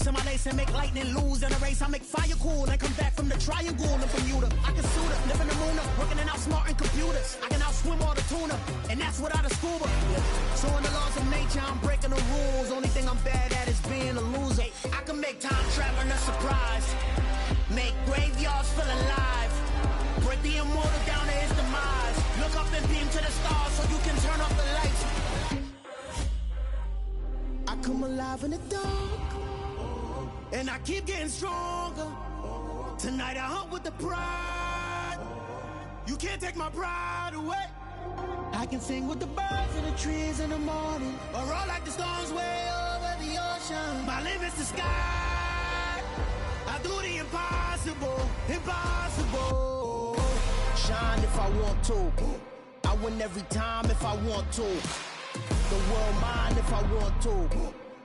sticks in my lace and make lightning lose in a race. I make fire cool and come back from the triangle in Bermuda. I can suit up, live in the moon up, working and outsmarting computers. I can outswim all the tuna, and that's without a scuba. So in the laws of nature, I'm breaking the rules. Only thing I'm bad at is being a loser. I can make time traveling a surprise, make graveyards feel alive, break the immortal down to his demise. Look up and beam to the stars so you can turn off the lights. I come alive in the dark, and I keep getting stronger. Tonight I hunt with the pride. You can't take my pride away. I can sing with the birds and the trees in the morning, or roll like the storms way over the ocean. My limit's the sky. I do the impossible, impossible. Shine if I want to. I win every time if I want to. The world mine if I want to.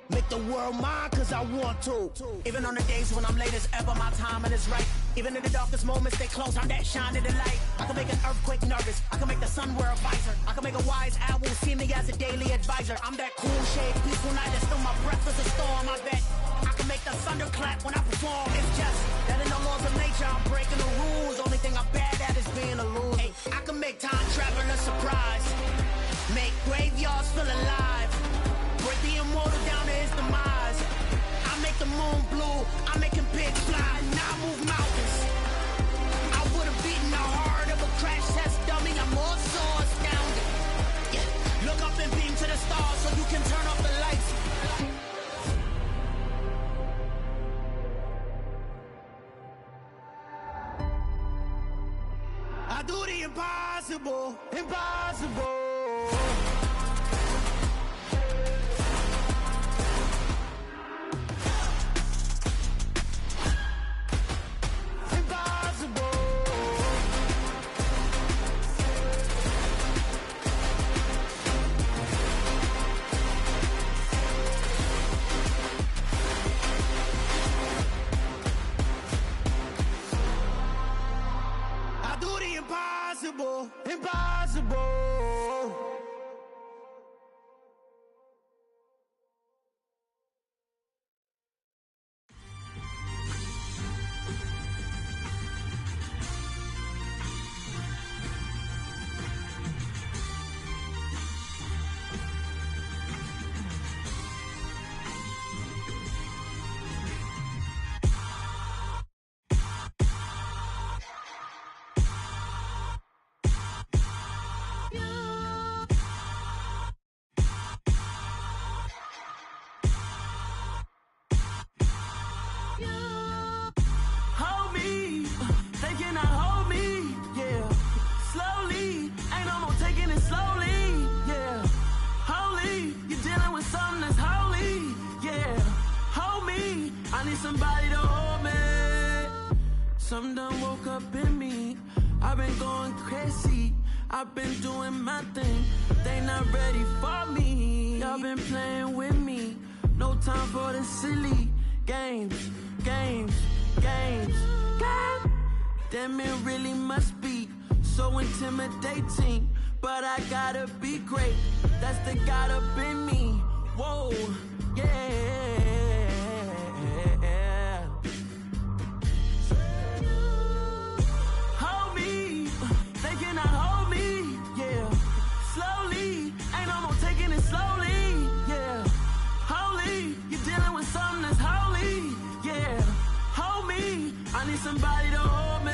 Make the world mine cause I want to. Even on the days when I'm late as ever, my timing is right. Even in the darkest moments, stay close, I'm that shine in the light. I can make an earthquake nervous, I can make the sun wear a visor. I can make a wise owl see me as a daily advisor. I'm that cool shade, peaceful night, and still my breath is a storm, I bet. I can make the thunder clap when I perform. It's just that in the laws of nature, I'm breaking the rules. Only thing I'm bad at is being a loser. Hey, I can make time traveling a surprise, make graveyards feel alive, break the immortal down to his demise. I make the moon blue, I make him big fly, now I move mountains. I would've beaten the heart of a crash test dummy, I'm more so astounded. Yeah. Look up and beam to the stars so you can turn off the lights. I do the impossible, impossible. Impossible, impossible. Somebody to hold me. Something done woke up in me. I've been going crazy. I've been doing my thing. They not ready for me. Y'all been playing with me. No time for the silly games, games, games, games. Damn, it really must be so intimidating. But I gotta be great. That's the God up in me. Whoa, yeah. Somebody to hold me.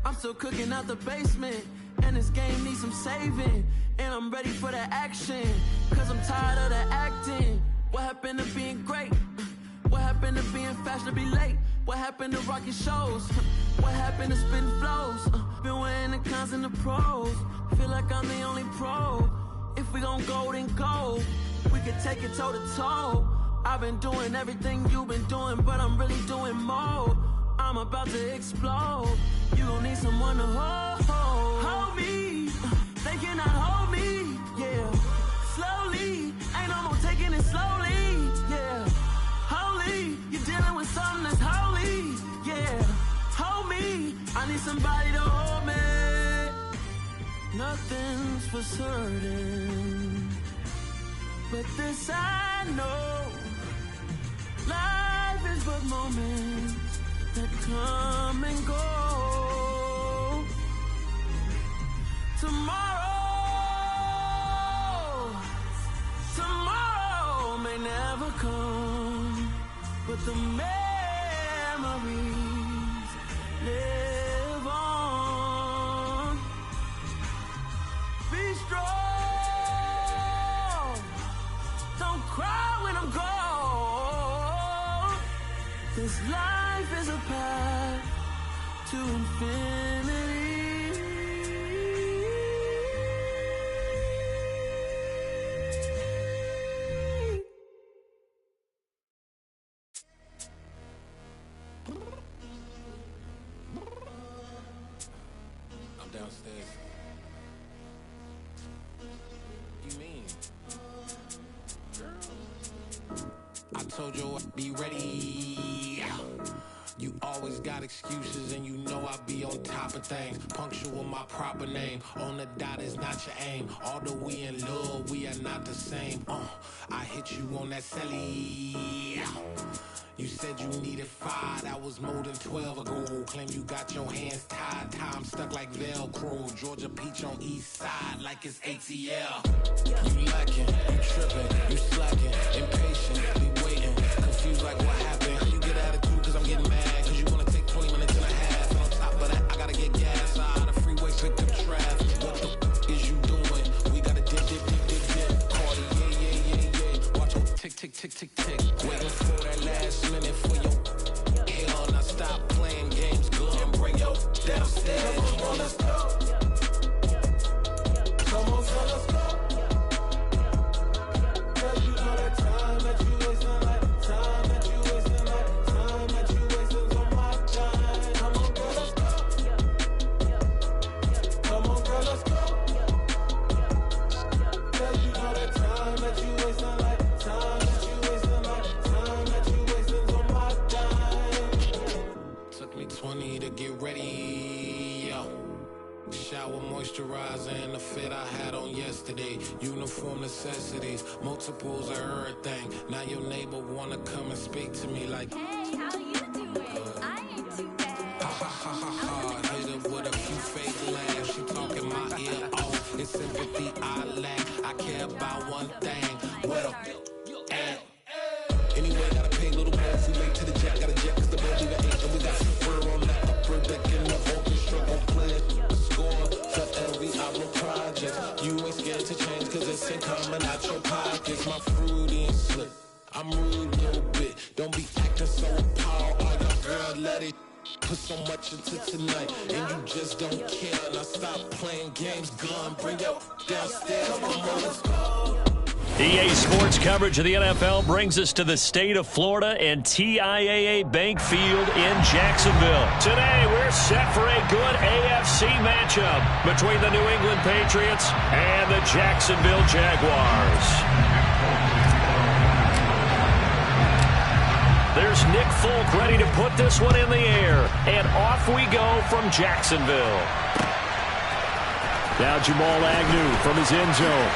I'm still cooking out the basement, and this game needs some saving. And I'm ready for the action, cause I'm tired of the acting. What happened to being great? What happened to being fashionably late? What happened to rocking shows? What happened to spitting flows? Been wearing the cons and the pros. Feel like I'm the only pro. If we gon' go, then go. We could take it toe to toe. I've been doing everything you've been doing, but I'm really doing more. I'm about to explode. You gon' need someone to hold me. They cannot hold me, yeah. Slowly, ain't no more taking it slowly, yeah. Holy, you're dealing with something that's holy, yeah. Hold me, I need somebody to hold me. Nothing's for certain, but this I know. moments that come and go. Tomorrow may never come, but the memories live on. Be strong, don't cry when I'm gone. This life is a path to infinity. I'm downstairs. You mean? Girl. I told you I'd be ready. You always got excuses and you know I be on top of things. Punctual my proper name. On the dot is not your aim. Although we in love, we are not the same. I hit you on that celly. You said you needed 5, that was more than 12 ago. Claim you got your hands tied, time stuck like Velcro. Georgia Peach on east side like it's ATL. You lacking, you tripping, you slacking, impatient, be waiting, confused like what happened. How you get attitude cause I'm getting mad, cause you wanna take 20 minutes and a half. And on top of that, I gotta get gas out of the freeway, pick up traffic. What the is you doing? We gotta dip. Cardi, yeah. Watch your tick, tick, tick, tick, tick. Waiting for that last minute for your hell. Now stop playing games, go and bring your downstairs. Come on, let's go. Come on, so let's go. Cause you know that time that you wasting, like time that you wasting, like time that you wasting on my time. Come on, girl, let's go. Come on, girl, let's go. Cause you know that time that you wasting, like time that you wasting, like time that you wasting on my time. Took me 20 to get ready, yo. Shower, moisturizer, and the fit I had on yesterday. Uniform necessities, multiples of everything. Now your neighbor wanna come and speak to me like, Hey, how you doing? I ain't too bad. ha ha ha ha ha. Hit her with a few fake laughs. She talking my ear off. It's sympathy I lack. I care about one thing. Where the at? Anyway, gotta pay a little more if we late to the jet. Got a jet cause the boat leave at 8. And we got fur on that upper deck in the orchestra on play. Score for every album project. You ain't scared to change cause it's ain't coming out your pockets. My fruity and slick. I'm rude a little bit. Don't be acting so appalled. Oh, your girl, let it put so much into tonight. And you just don't care. Now stop playing games. Gun, bring your downstairs. Come on, let's go. EA Sports coverage of the NFL brings us to the state of Florida and TIAA Bank Field in Jacksonville. Today, we're set for a good AFC matchup between the New England Patriots and the Jacksonville Jaguars. There's Nick Folk ready to put this one in the air, and off we go from Jacksonville. Now Jamal Agnew from his end zone.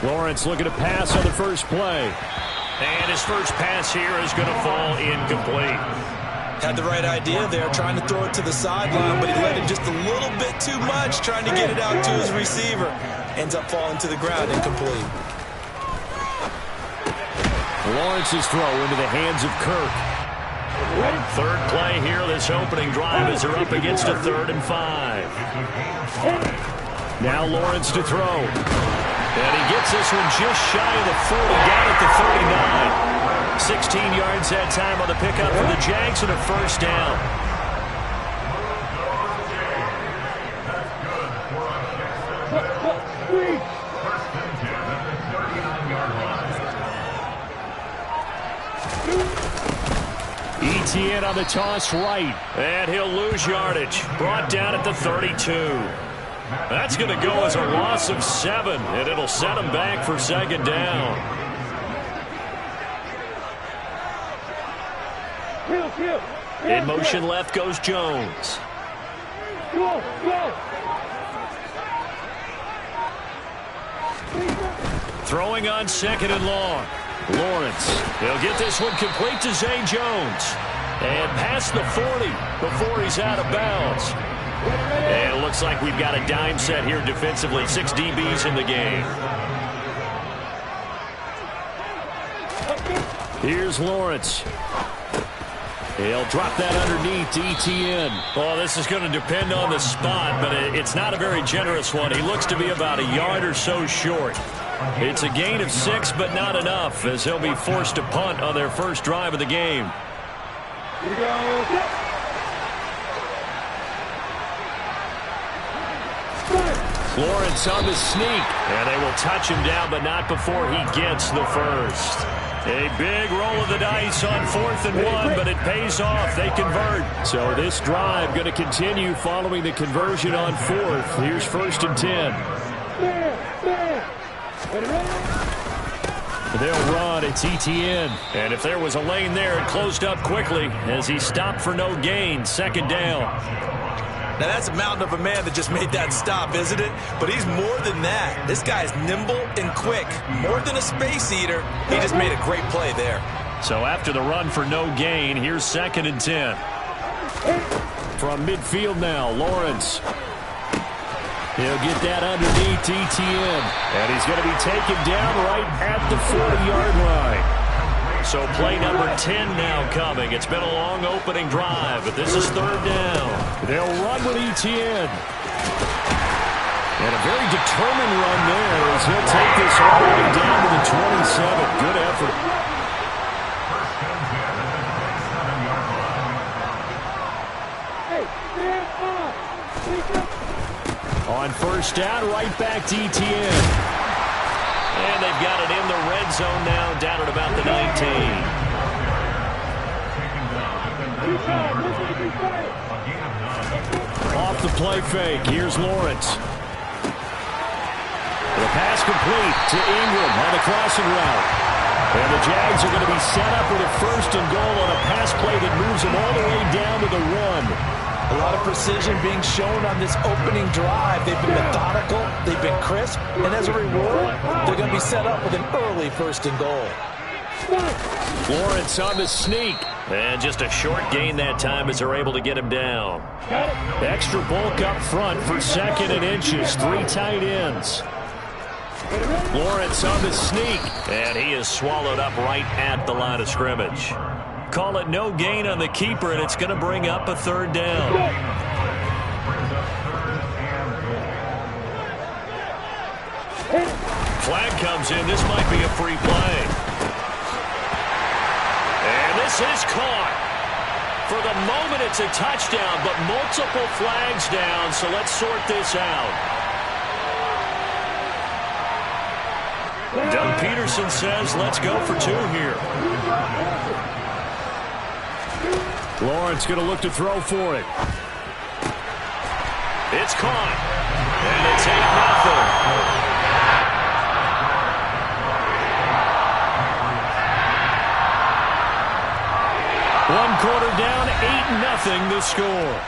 Lawrence looking to pass on the first play. And his first pass here is going to fall incomplete. Had the right idea there, trying to throw it to the sideline, but he let it just a little bit too much, trying to get it out to his receiver. Ends up falling to the ground, incomplete. Lawrence's throw into the hands of Kirk. Third play here, this opening drive as they're up against a 3rd and 5. Now Lawrence to throw. And he gets this one just shy of the 40, down at the 39. 16 yards that time on the pickup for the Jags and a first down. Etienne on the toss right, and he'll lose yardage. Brought down at the 32. That's going to go as a loss of 7, and it'll set him back for 2nd down. In motion left goes Jones. Throwing on 2nd and long. Lawrence, he'll get this one complete to Zay Jones. And past the 40 before he's out of bounds. And it looks like we've got a dime set here defensively. 6 DBs in the game. Here's Lawrence. He'll drop that underneath to Etienne. Well, this is going to depend on the spot, but it's not a very generous one. He looks to be about a yard or so short. It's a gain of 6, but not enough, as he'll be forced to punt on their first drive of the game. Here we go. Lawrence on the sneak, and they will touch him down, but not before he gets the first. A big roll of the dice on 4th and 1, but it pays off. They convert. So this drive going to continue following the conversion on 4th. Here's 1st and 10. They'll run. It's Etienne. And if there was a lane there, it closed up quickly as he stopped for no gain. 2nd down. Now, that's a mountain of a man that just made that stop, isn't it? But he's more than that. This guy's nimble and quick. More than a space eater. He just made a great play there. So after the run for no gain, here's 2nd and 10. From midfield now, Lawrence. He'll get that underneath Etienne. And he's going to be taken down right at the 40-yard line. So play number 10 now coming. It's been a long opening drive, but this is 3rd down. They'll run with Etienne. And a very determined run there as he'll take this all the way down to the 27. Good effort. On 1st down, right back to Etienne. And they've got it in the red zone now, down at about the 19. Off the play fake, here's Lawrence. The pass complete to Ingram on the crossing route. And the Jags are going to be set up with a 1st and goal on a pass play that moves them all the way down to the 1. A lot of precision being shown on this opening drive. They've been methodical, they've been crisp, and as a reward, they're going to be set up with an early 1st and goal. Lawrence on the sneak. And just a short gain that time as they're able to get him down. Extra bulk up front for 2nd and inches. 3 tight ends. Lawrence on the sneak. And he is swallowed up right at the line of scrimmage. Call it no gain on the keeper, and it's going to bring up a 3rd down. Flag comes in. This might be a free play. And this is caught. For the moment, it's a touchdown, but multiple flags down, so let's sort this out. Doug Peterson says, let's go for 2 here. Lawrence going to look to throw for it. It's caught. And it's 8-0. 1 quarter down, 8-0 the score.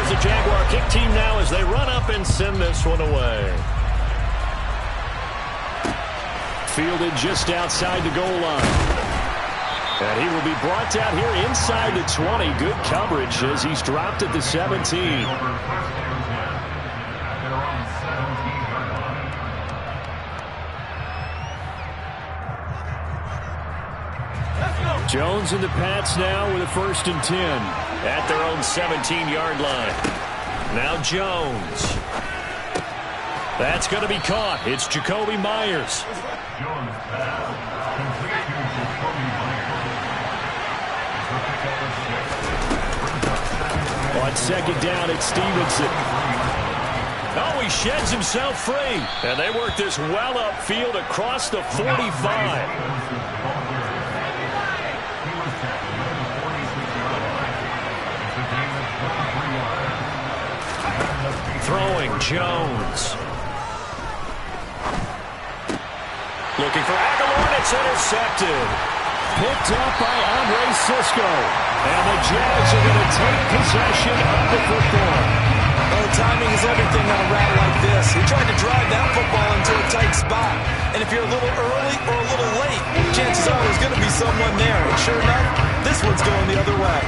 the Jaguar kick team now as they run up and send this one away. Fielded just outside the goal line. And he will be brought down here inside the 20. Good coverage as he's dropped at the 17. Jones and the Pats now with a 1st and 10 at their own 17-yard line. Now Jones. That's going to be caught. It's Jacoby Myers. On 2nd down, it's Stevenson. Oh, he sheds himself free. And they work this well upfield across the 45. Throwing, Jones. Looking for Aguilar, and it's intercepted. Picked up by Andre Sisco. And the Jags are going to take possession of the football. Oh, timing is everything on a route like this. He tried to drive that football into a tight spot. And if you're a little early or a little late, chances are there's going to be someone there. And sure enough, this one's going the other way.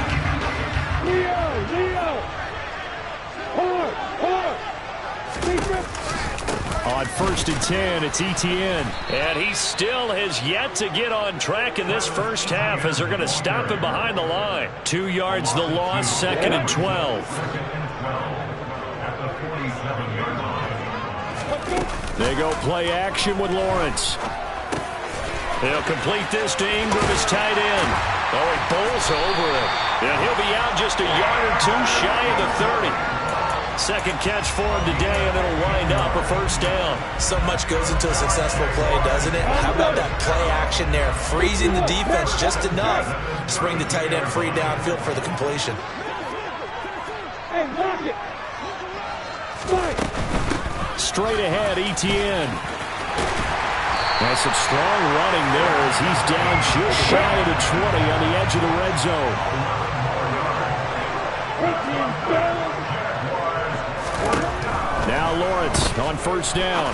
On 1st and 10, it's Etienne. And he still has yet to get on track in this first half as they're going to stop him behind the line. 2 yards the loss, 2nd and 12. They go play action with Lawrence. They'll complete this to Ingram as tight end. Oh, he bowls over it. And he'll be out just a yard or two shy of the 30. Second catch for him today, and it'll wind up a 1st down. So much goes into a successful play, doesn't it? How about that play action there, freezing the defense just enough to spring the tight end free downfield for the completion. Straight ahead, Etienne. That's some strong running there as he's down just shy of the 20 on the edge of the red zone. Now Lawrence on 1st down.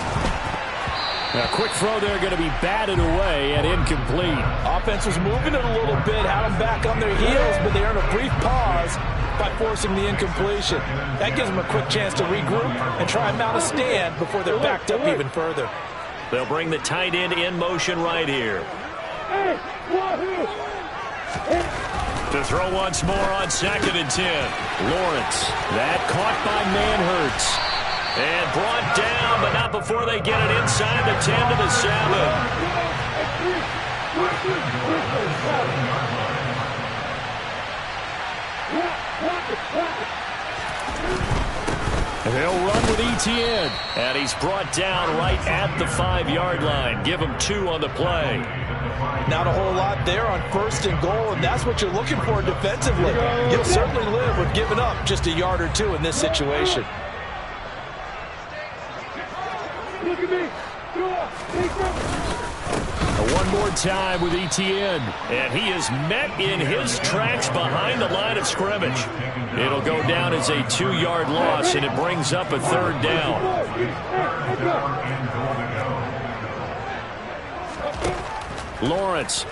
A quick throw there going to be batted away and incomplete. Offense was moving it a little bit, had them back on their heels, but they earned a brief pause by forcing the incompletion. That gives them a quick chance to regroup and try and mount a stand before they're backed up even further. They'll bring the tight end in motion right here. To throw once more on 2nd and 10. Lawrence. That caught by Manhertz. And brought down, but not before they get it inside the 10 to the 7. They'll run with Etienne. And he's brought down right at the 5-yard line. Give him 2 on the play. Not a whole lot there on 1st and goal, and that's what you're looking for defensively. You'll certainly live with giving up just a yard or 2 in this situation. One more time with Etienne. And he is met in his tracks behind the line of scrimmage. It'll go down as a 2-yard loss, and it brings up a 3rd down. Lawrence.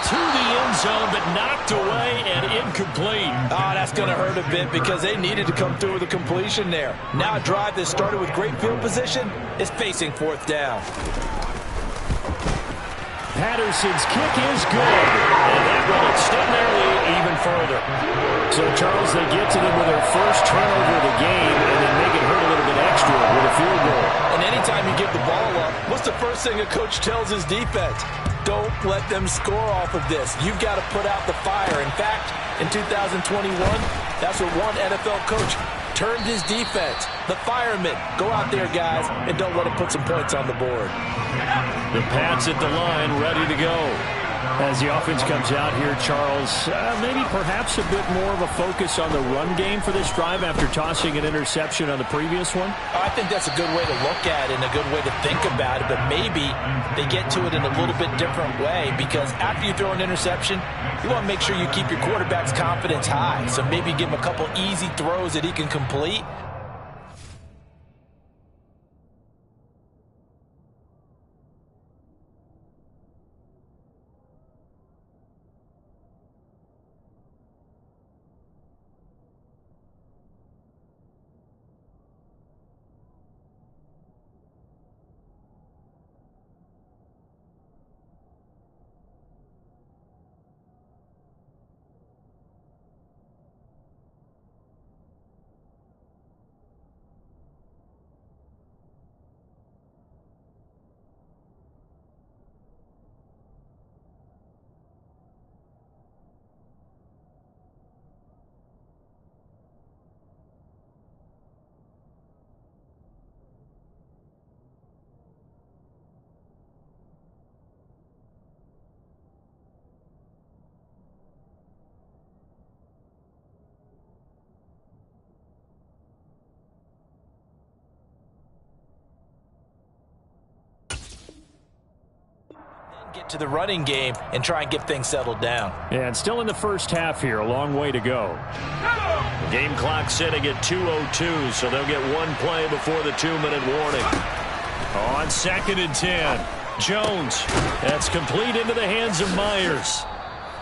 To the end zone, but knocked away and incomplete. Oh, that's going to hurt a bit because they needed to come through with a completion there. Now a drive that started with great field position is facing 4th down. Patterson's kick is good, and that will extend their lead even further. So, Charles, they get to them with their first turnover of the game and then make it hurt a little bit extra with a field goal. And anytime you give the ball up, what's the first thing a coach tells his defense? Don't let them score off of this. You've got to put out the fire. In fact, in 2021, that's what one NFL coach turned his defense. The firemen. Go out there, guys, and don't let them put some points on the board. The Pats at the line, ready to go. As the offense comes out here, Charles, maybe perhaps a bit more of a focus on the run game for this drive after tossing an interception on the previous one? I think that's a good way to look at it and a good way to think about it, but maybe they get to it in a little bit different way, because after you throw an interception, you want to make sure you keep your quarterback's confidence high. So maybe give him a couple easy throws that he can complete. Get to the running game and try and get things settled down. Yeah, and still in the first half here, a long way to go. The game clock sitting at 2:02, so they'll get one play before the 2-minute warning. On 2nd and 10, Jones. That's complete into the hands of Myers.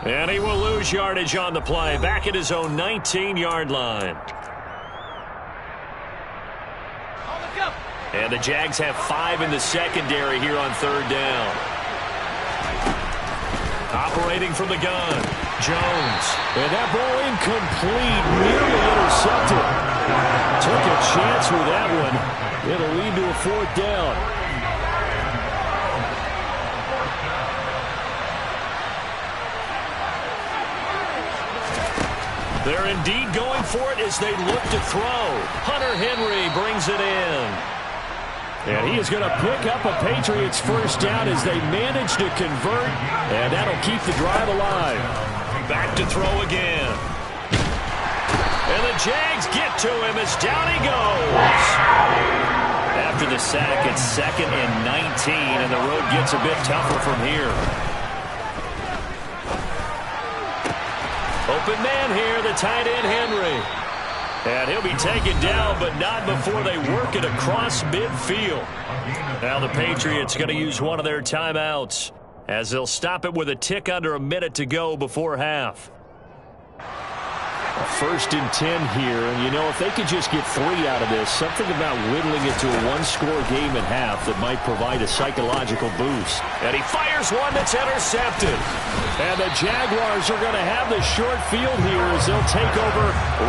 And he will lose yardage on the play, back at his own 19-yard line. And the Jags have 5 in the secondary here on 3rd down. Operating from the gun, Jones. And that ball incomplete, nearly intercepted. Took a chance with that one. It'll lead to a 4th down. They're indeed going for it as they look to throw. Hunter Henry brings it in. And he is going to pick up a Patriots first down as they manage to convert, and that'll keep the drive alive. Back to throw again. And the Jags get to him as down he goes. After the sack, it's 2nd and 19, and the road gets a bit tougher from here. Open man here, the tight end Henry. And he'll be taken down, but not before they work it across midfield. Now the Patriots going to use one of their timeouts as they'll stop it with a tick under a minute to go before half. 1st and 10 here, and you know, if they could just get 3 out of this, something about whittling it to a 1-score game at half that might provide a psychological boost. And he fires one that's intercepted. And the Jaguars are going to have the short field here as they'll take over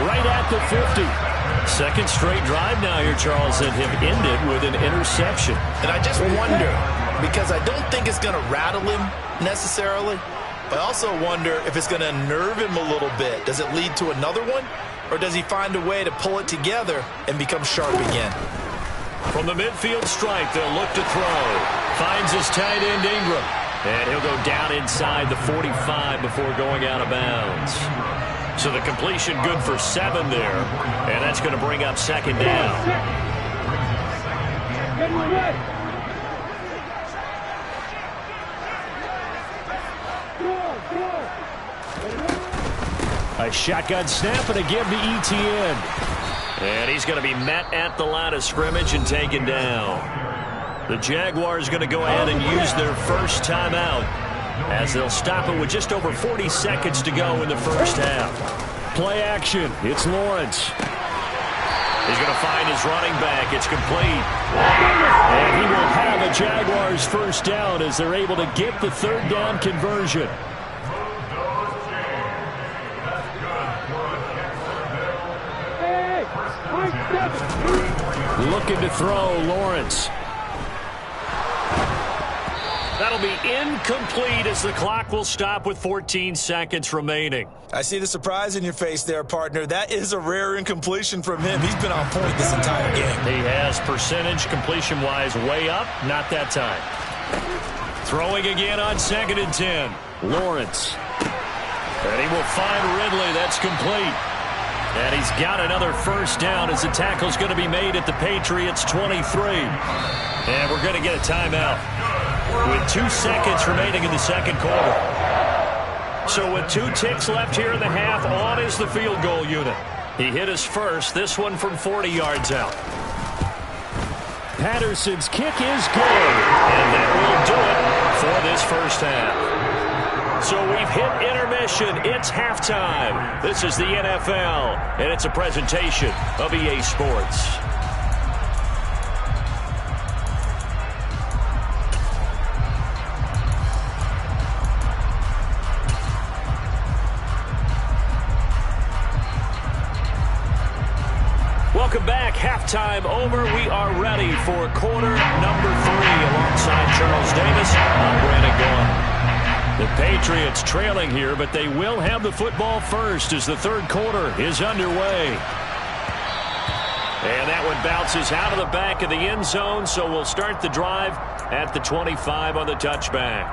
right at the 50. 2nd straight drive now here, Charles, and have ended with an interception. And I just wonder, because I don't think it's going to rattle him necessarily, I also wonder if it's going to unnerve him a little bit. Does it lead to another one? Or does he find a way to pull it together and become sharp again? From the midfield stripe, they'll look to throw. Finds his tight end Ingram. And he'll go down inside the 45 before going out of bounds. So the completion good for 7 there. And that's going to bring up 2nd down. A shotgun snap and a give to Etienne. And he's going to be met at the line of scrimmage and taken down. The Jaguars going to go ahead and use their first timeout as they'll stop it with just over 40 seconds to go in the first half. Play action. It's Lawrence. He's going to find his running back. It's complete. And he will have a Jaguars first down as they're able to get the 3rd down conversion. Looking to throw, Lawrence. That'll be incomplete as the clock will stop with 14 seconds remaining. I see the surprise in your face there, partner. That is a rare incompletion from him. He's been on point this entire game. He has percentage completion-wise way up. Not that time. Throwing again on 2nd and 10. Lawrence. And he will find Ridley. That's complete. And he's got another first down as the tackle's going to be made at the Patriots' 23. And we're going to get a timeout with 2 seconds remaining in the second quarter. So with 2 ticks left here in the half, on is the field goal unit. He hit his first, this one from 40 yards out. Patterson's kick is good. And that will do it for this first half. So we've hit intermission. It's halftime. This is the NFL, and it's a presentation of EA Sports. Welcome back. Halftime over. We are ready for quarter number 3 alongside Charles Davis. I'm Brandon Gaughan. The Patriots trailing here, but they will have the football first as the third quarter is underway. And that one bounces out of the back of the end zone, so we'll start the drive at the 25 on the touchback.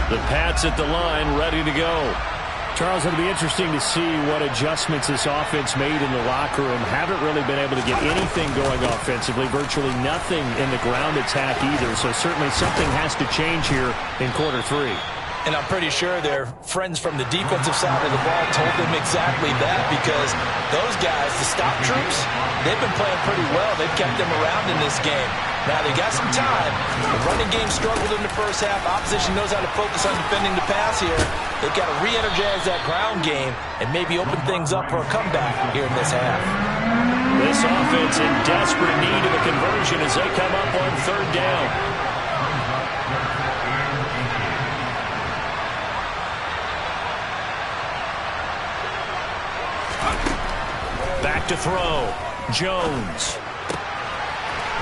The Pats at the line, ready to go. Charles, it'll be interesting to see what adjustments this offense made in the locker room. Haven't really been able to get anything going offensively, virtually nothing in the ground attack either. So certainly something has to change here in quarter 3. And I'm pretty sure their friends from the defensive side of the ball told them exactly that, because those guys, the stop troops, they've been playing pretty well. They've kept them around in this game. Now they got some time. The running game struggled in the first half. Opposition knows how to focus on defending the pass here. They've got to re-energize that ground game and maybe open things up for a comeback here in this half. This offense in desperate need of a conversion as they come up on third down. Back to throw. Jones.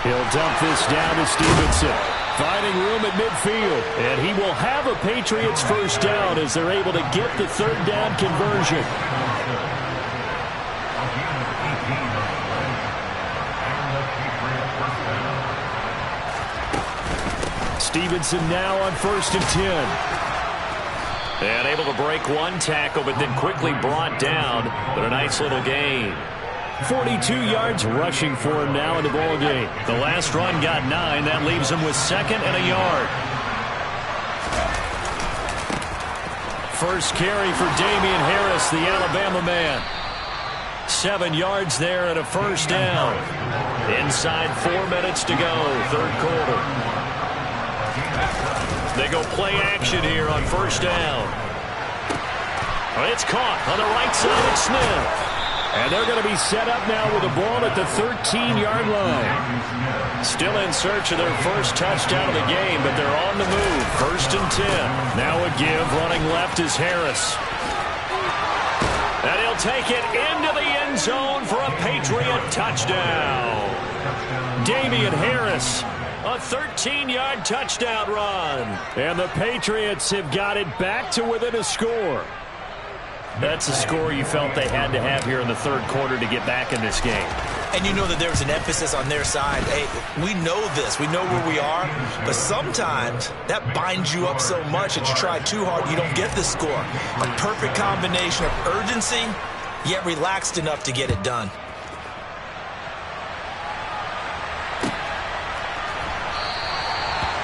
He'll dump this down to Stevenson. Finding room at midfield. And he will have a Patriots first down as they're able to get the third down conversion. Stevenson now on 1st and 10. And able to break one tackle, but then quickly brought down. But a nice little gain. 42 yards rushing for him now in the ball game. The last run got 9. That leaves him with 2nd and a yard. First carry for Damian Harris, the Alabama man. 7 yards there and a first down. Inside 4 minutes to go, third quarter. They go play action here on first down. It's caught on the right side of Smith. And they're going to be set up now with the ball at the 13-yard line. Still in search of their first touchdown of the game, but they're on the move. 1st and 10. Now a give. Running left is Harris. And he'll take it into the end zone for a Patriot touchdown. Damian Harris, a 13-yard touchdown run. And the Patriots have got it back to within a score. That's a score you felt they had to have here in the third quarter to get back in this game. And you know that there's an emphasis on their side. Hey, we know this. We know where we are. But sometimes that binds you up so much that you try too hard, you don't get the score. A perfect combination of urgency, yet relaxed enough to get it done.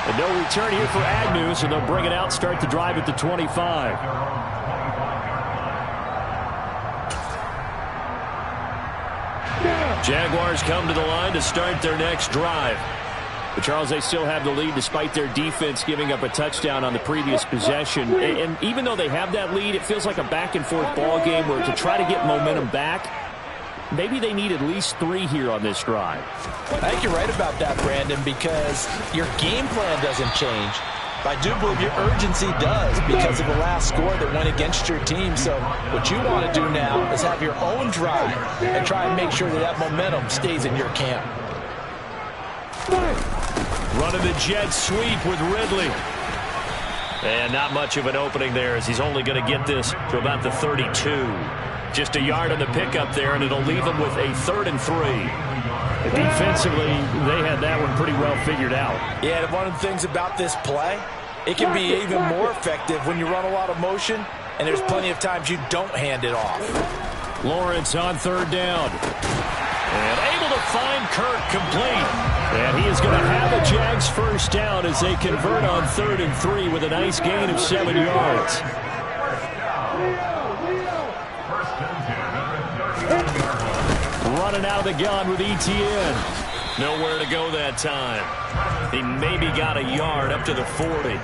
And no return here for Agnew, so they'll bring it out, start the drive at the 25. Jaguars come to the line to start their next drive. But, Charles, they still have the lead despite their defense giving up a touchdown on the previous possession. And even though they have that lead, it feels like a back-and-forth ball game where to try to get momentum back, maybe they need at least 3 here on this drive. I think you're right about that, Brandon, because your game plan doesn't change. But I do believe your urgency does because of the last score that went against your team. So what you want to do now is have your own drive and try and make sure that that momentum stays in your camp. Running the jet sweep with Ridley. And not much of an opening there as he's only going to get this to about the 32. Just a yard on the pickup there, and it'll leave him with a 3rd and 3. Defensively, they had that one pretty well figured out. Yeah, one of the things about this play, it can be even more effective when you run a lot of motion, and there's plenty of times you don't hand it off. Lawrence on third down. And able to find Kirk complete. And he is going to have a Jags first down as they convert on 3rd and 3 with a nice gain of 7 yards. Running out of the gun with ETN. Nowhere to go that time. He maybe got a yard up to the 40.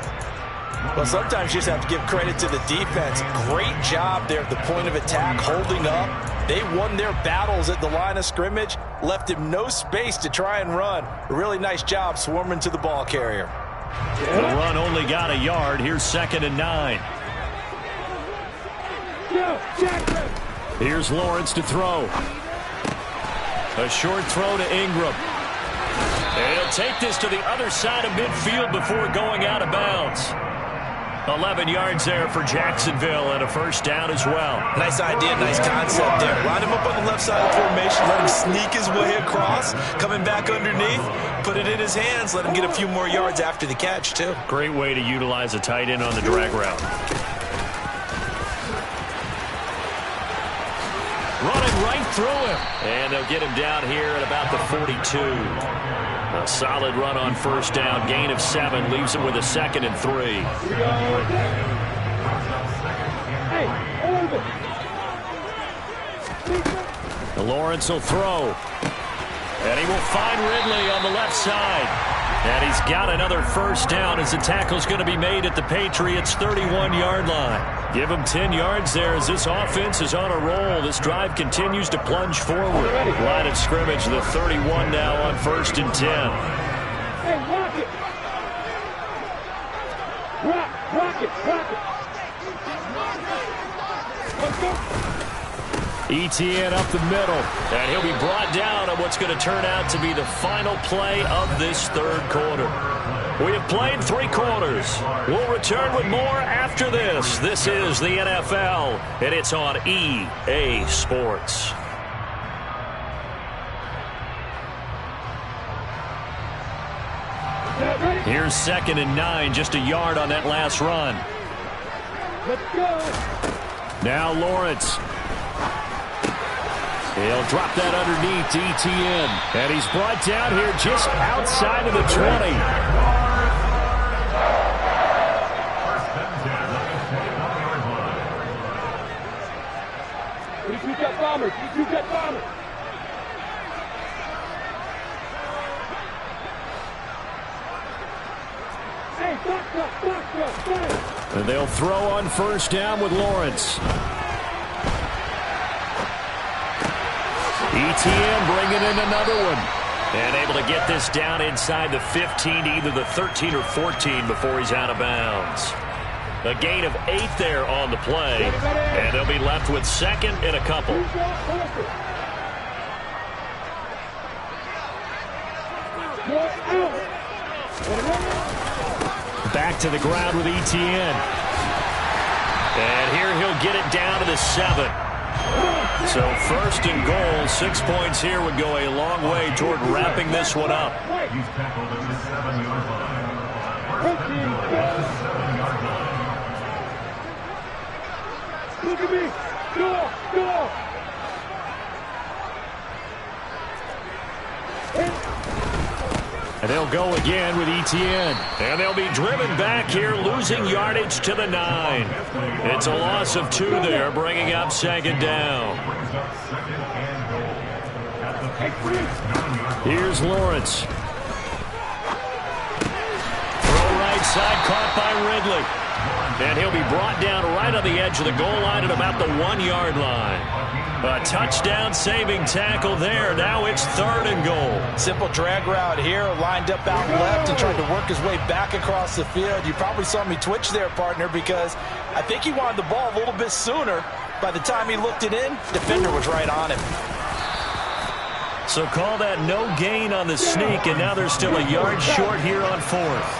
Well, sometimes you just have to give credit to the defense. Great job there at the point of attack, holding up. They won their battles at the line of scrimmage, left him no space to try and run. A really nice job swarming to the ball carrier. The run only got a yard. Here's 2nd and 9. Here's Lawrence to throw. A short throw to Ingram. And he'll take this to the other side of midfield before going out of bounds. 11 yards there for Jacksonville and a first down as well. Nice idea, nice concept there. Line him up on the left side of the formation, let him sneak his way across, coming back underneath, put it in his hands, let him get a few more yards after the catch, too. Great way to utilize a tight end on the drag route. Running right through him. And they'll get him down here at about the 42. A solid run on first down. Gain of 7. Leaves him with a 2nd and 3. Lawrence will throw. And he will find Ridley on the left side. And he's got another first down as the tackle's going to be made at the Patriots' 31-yard line. Give him 10 yards there as this offense is on a roll. This drive continues to plunge forward. Line of scrimmage, the 31 now on 1st and 10. Hey, rock it. Rock it. Let's go. ETN up the middle, and he'll be brought down on what's going to turn out to be the final play of this 3rd quarter. We have played 3 quarters. We'll return with more after this. This is the NFL, and it's on EA Sports. Here's 2nd and 9, just a yard on that last run. Let's go. Now Lawrence. He'll drop that underneath to ETN. And he's brought down here just outside of the 20. You got bombers. Hey, box. And they'll throw on first down with Lawrence. ETN bringing in another one. And able to get this down inside the 15 to either the 13 or 14 before he's out of bounds. A gain of 8 there on the play. And they'll be left with 2nd and a couple. Back to the ground with ETN. And here he'll get it down to the 7. So 1st and goal, 6 points here would go a long way toward wrapping this one up. Look at me. Go. And they'll go again with ETN. And they'll be driven back here, losing yardage to the 9. It's a loss of 2 there, bringing up 2nd down. Here's Lawrence. Throw right side, caught by Ridley. And he'll be brought down right on the edge of the goal line at about the 1-yard line. A touchdown-saving tackle there. Now it's 3rd and goal. Simple drag route here, lined up out left and tried to work his way back across the field. You probably saw me twitch there, partner, because I think he wanted the ball a little bit sooner. By the time he looked it in, defender was right on him. So call that no gain on the sneak, and now they're still a yard short here on 4th.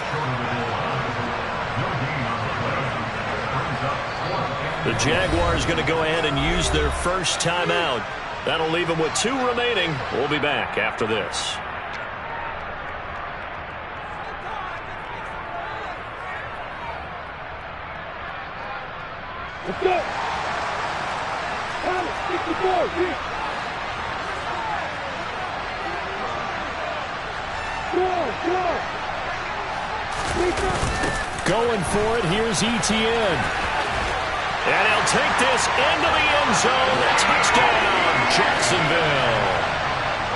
The Jaguars going to go ahead and use their first timeout That'll leave him with 2 remaining. We'll be back after this. Let's go. Come, 64. Going for it, here's Etienne. And he'll take this into the end zone. Touchdown, Jacksonville.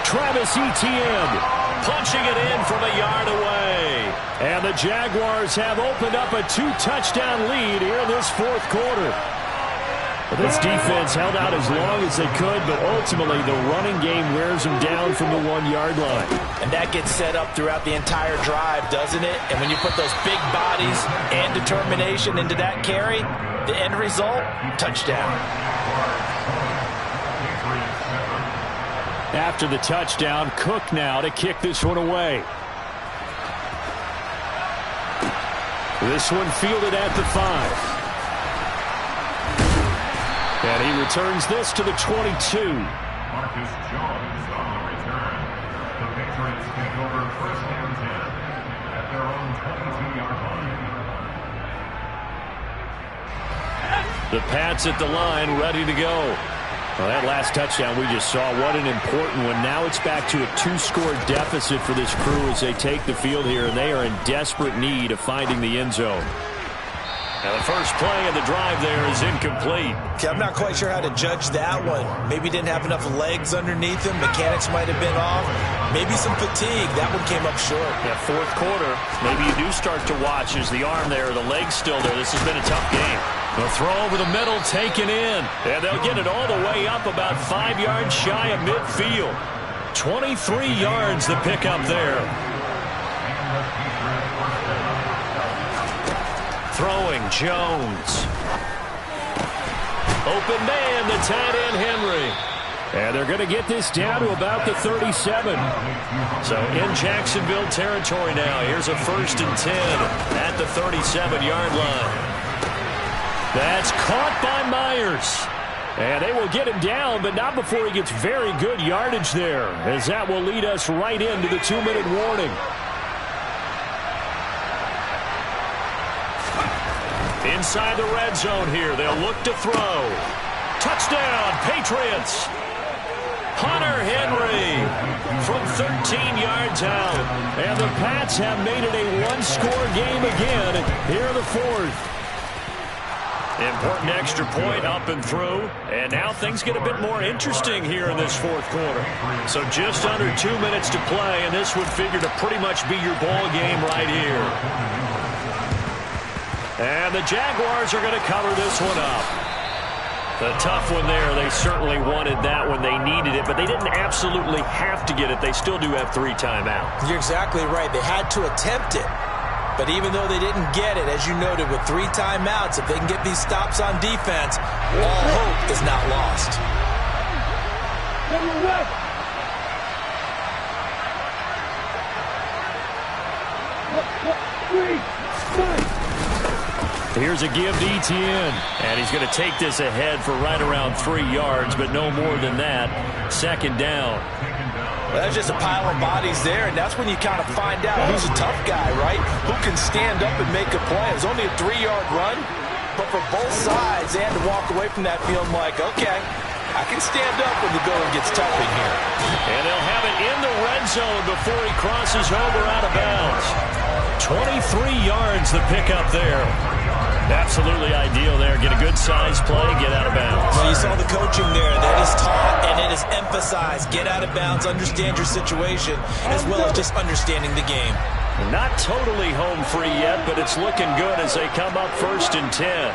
Travis Etienne punching it in from a yard away. And the Jaguars have opened up a 2-touchdown lead here in this fourth quarter. This defense held out as long as they could, but ultimately the running game wears them down from the 1-yard line. And that gets set up throughout the entire drive, doesn't it? And when you put those big bodies and determination into that carry, the end result, touchdown. After the touchdown, Cook now to kick this one away. This one fielded at the 5. And he returns this to the 22. Marcus Jones on the return. The Patriots take over 1st and 10 at their own 22-yard line. The Pats at the line, ready to go. Well, that last touchdown we just saw, what an important one. Now it's back to a 2-score deficit for this crew as they take the field here, and they are in desperate need of finding the end zone. Now the first play of the drive there is incomplete. Okay, I'm not quite sure how to judge that one. Maybe didn't have enough legs underneath him. Mechanics might have been off. Maybe some fatigue. That one came up short. Yeah, fourth quarter, maybe you do start to watch. Is the arm there or the leg still there? This has been a tough game. The throw over the middle, taken in. And they'll get it all the way up about 5 yards shy of midfield. 23 yards the pickup there. Throwing, Jones. Open man, the tight end, Henry. And they're going to get this down to about the 37. So in Jacksonville territory now. Here's a 1st and 10 at the 37-yard line. That's caught by Myers. And they will get him down, but not before he gets very good yardage there, as that will lead us right into the 2-minute warning. Inside the red zone here, they'll look to throw. Touchdown, Patriots. Hunter Henry from 13 yards out. And the Pats have made it a 1-score game again here in the 4th. Important extra point up and through. And now things get a bit more interesting here in this 4th quarter. So just under 2 minutes to play, and this would figure to pretty much be your ball game right here. And the Jaguars are going to cover this one up. The tough one there. They certainly wanted that when they needed it, but they didn't absolutely have to get it. They still do have 3 timeouts. You're exactly right. They had to attempt it. But even though they didn't get it, as you noted, with 3 timeouts, if they can get these stops on defense, all hope is not lost. Here's a give to Etienne, and he's going to take this ahead for right around 3 yards, but no more than that. 2nd down. Well, that's just a pile of bodies there, and that's when you kind of find out who's a tough guy, right? Who can stand up and make a play. It was only a 3-yard run, but for both sides, they had to walk away from that feeling like, okay, I can stand up when the going gets tough in here. And they'll have it in the red zone before he crosses over out of bounds. 23 yards the pickup there. Absolutely ideal there. Get a good size play, get out of bounds. Well, you saw the coaching there. That is taught and it is emphasized. Get out of bounds, understand your situation, as well as just understanding the game. Not totally home free yet, but it's looking good as they come up 1st and 10.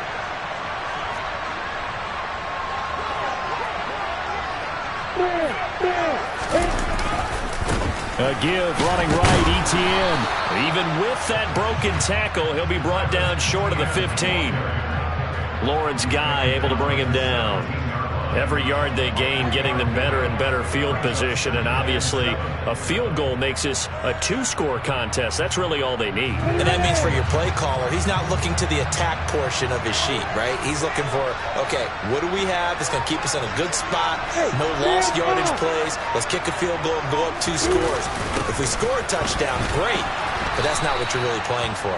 A give, running right, Etienne. Even with that broken tackle, he'll be brought down short of the 15. Lawrence Guy able to bring him down. Every yard they gain getting them better and better field position, and obviously a field goal makes this a 2-score contest. That's really all they need. And that means for your play caller, he's not looking to the attack portion of his sheet, right? He's looking for, okay, what do we have that's going to keep us in a good spot? No lost yardage plays. Let's kick a field goal and go up 2 scores. If we score a touchdown, great, but that's not what you're really playing for.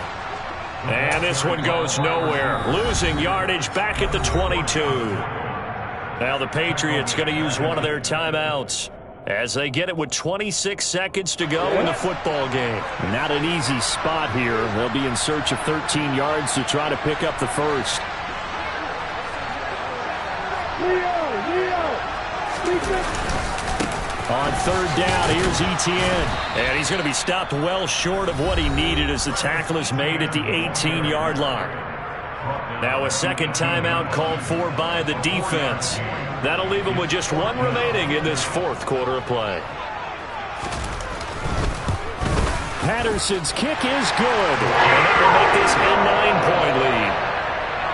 And this one goes nowhere. Losing yardage back at the 22. Now the Patriots going to use one of their timeouts as they get it with 26 seconds to go in the football game. Not an easy spot here. They'll be in search of 13 yards to try to pick up the first. On third down, here's Etienne. And he's going to be stopped well short of what he needed as the tackle is made at the 18-yard line. Now a second timeout called for by the defense. That'll leave them with just one remaining in this fourth quarter of play. Patterson's kick is good. And that will make this a 9-point lead.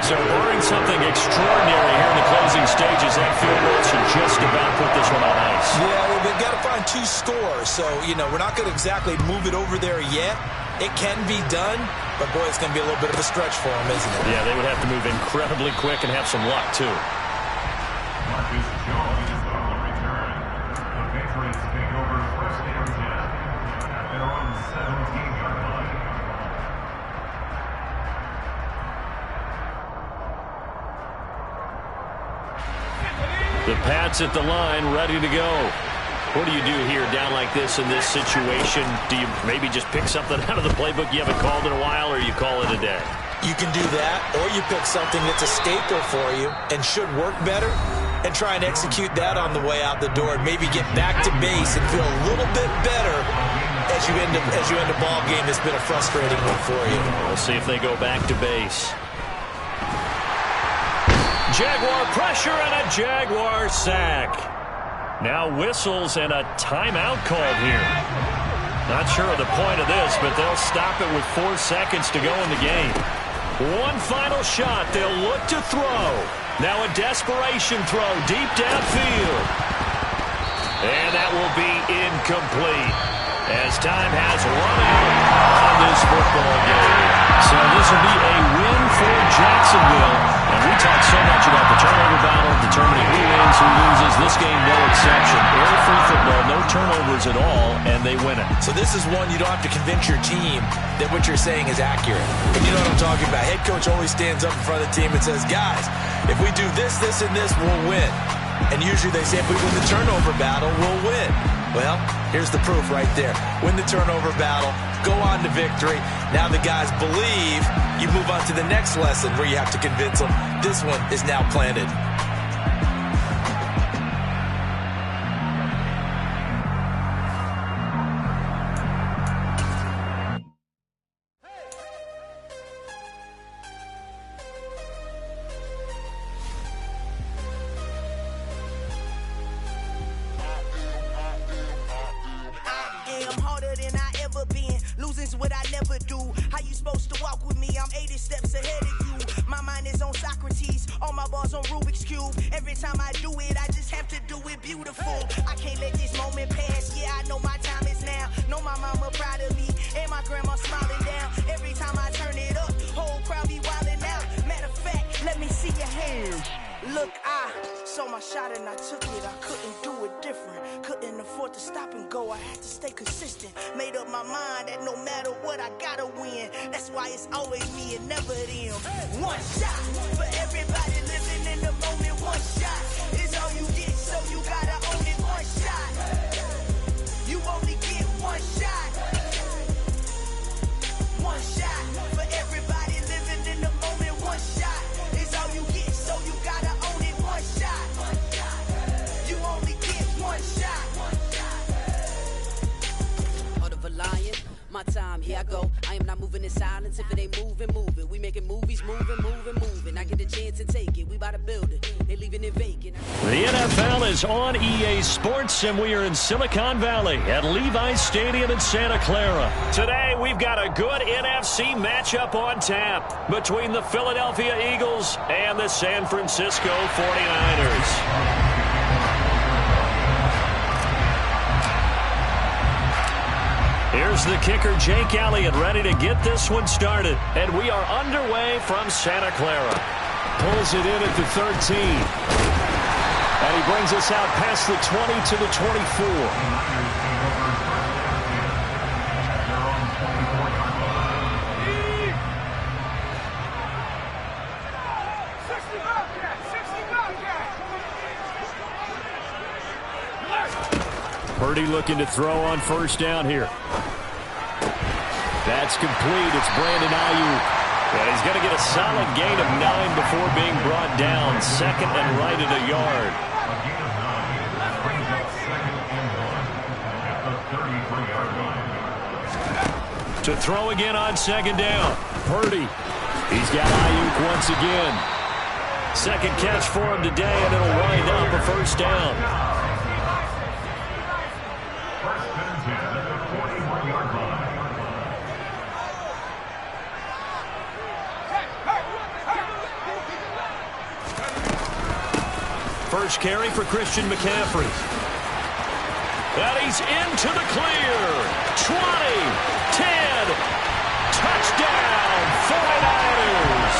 So barring something extraordinary here in the closing stages, that field goal should just about put this one on ice. Yeah, they've got to find 2 scores. So, we're not going to exactly move it over there yet. It can be done, but, boy, it's going to be a little bit of a stretch for them, isn't it? Yeah, they would have to move incredibly quick and have some luck, too. Marcus Jones on the return. The Patriots take over first and 10 at their own 17-yard line. The Pats at the line, ready to go. What do you do here down like this in this situation? Do you maybe just pick something out of the playbook you haven't called in a while, or you call it a day? You can do that, or you pick something that's a staple for you and should work better and try and execute that on the way out the door and maybe get back to base and feel a little bit better as you end a ball game that's been a frustrating one for you. We'll see if they go back to base. Jaguar pressure and a Jaguar sack. Now whistles and a timeout called here. Not sure of the point of this, but they'll stop it with 4 seconds to go in the game. One final shot. They'll look to throw. Now a desperation throw deep downfield. And that will be incomplete as time has run out on this football game. So this will be a win for Jacksonville. And we talk so much about the turnover battle, determining who wins, who loses. This game, no exception. Air-free football, no turnovers at all, and they win it. So this is one you don't have to convince your team that what you're saying is accurate. And you know what I'm talking about. Head coach always stands up in front of the team and says, guys, if we do this, this, and this, we'll win. And usually they say if we win the turnover battle, we'll win. Well, here's the proof right there. Win the turnover battle, go on to victory. Now the guys believe. You move on to the next lesson where you have to convince them. This one is now planted. My time, here I go. I am not moving in silence. If it ain't moving, move it. We making movies, moving. I get a chance to take it. We about to build it. They leaving it vacant. The NFL is on EA Sports, and we are in Silicon Valley at Levi's Stadium in Santa Clara. Today, we've got a good NFC matchup on tap between the Philadelphia Eagles and the San Francisco 49ers. Here's the kicker, Jake Elliott, ready to get this one started. And we are underway from Santa Clara. Pulls it in at the 13. And he brings us out past the 20 to the 24. Purdy looking to throw on first down here. That's complete. It's Brandon Ayuk. And he's going to get a solid gain of 9 before being brought down. Second and right at a yard. A gain of 9. That brings up second and 1 at the 33-yard line. To throw again on second down. Purdy. He's got Ayuk once again. Second catch for him today, and it'll wind up a first down. First and 10 at the 41-yard line. First carry for Christian McCaffrey. And he's into the clear. 20, 10, touchdown, 49ers.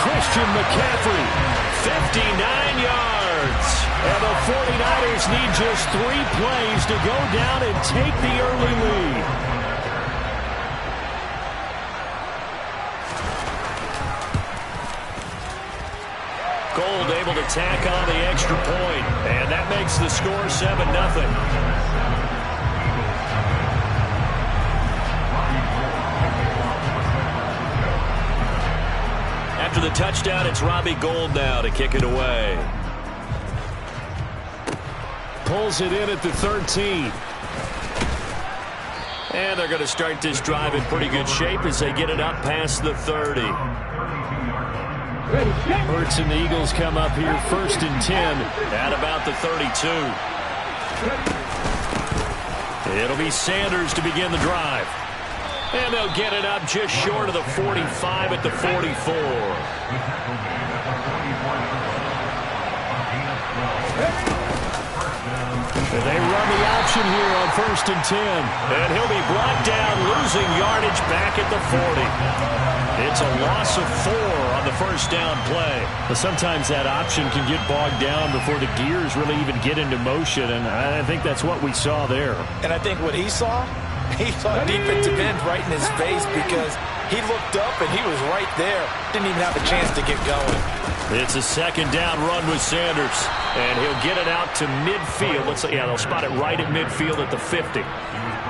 Christian McCaffrey. 59 yards. And the 49ers need just 3 plays to go down and take the early lead. Gold able to tack on the extra point, and that makes the score 7-0. After the touchdown, it's Robbie Gould now to kick it away. Pulls it in at the 13. And they're going to start this drive in pretty good shape as they get it up past the 30. Hurts and the Eagles come up here first and 10 at about the 32. It'll be Sanders to begin the drive. And they'll get it up just short of the 45 at the 44. They run the option here on first and 10. And he'll be brought down, losing yardage back at the 40. It's a loss of 4 on the first down play. But sometimes that option can get bogged down before the gears really even get into motion, and I think that's what we saw there. And I think what he saw defensive end right in his face because he looked up and he was right there. Didn't even have a chance to get going. It's a second down run with Sanders, and he'll get it out to midfield. They'll spot it right at midfield at the 50.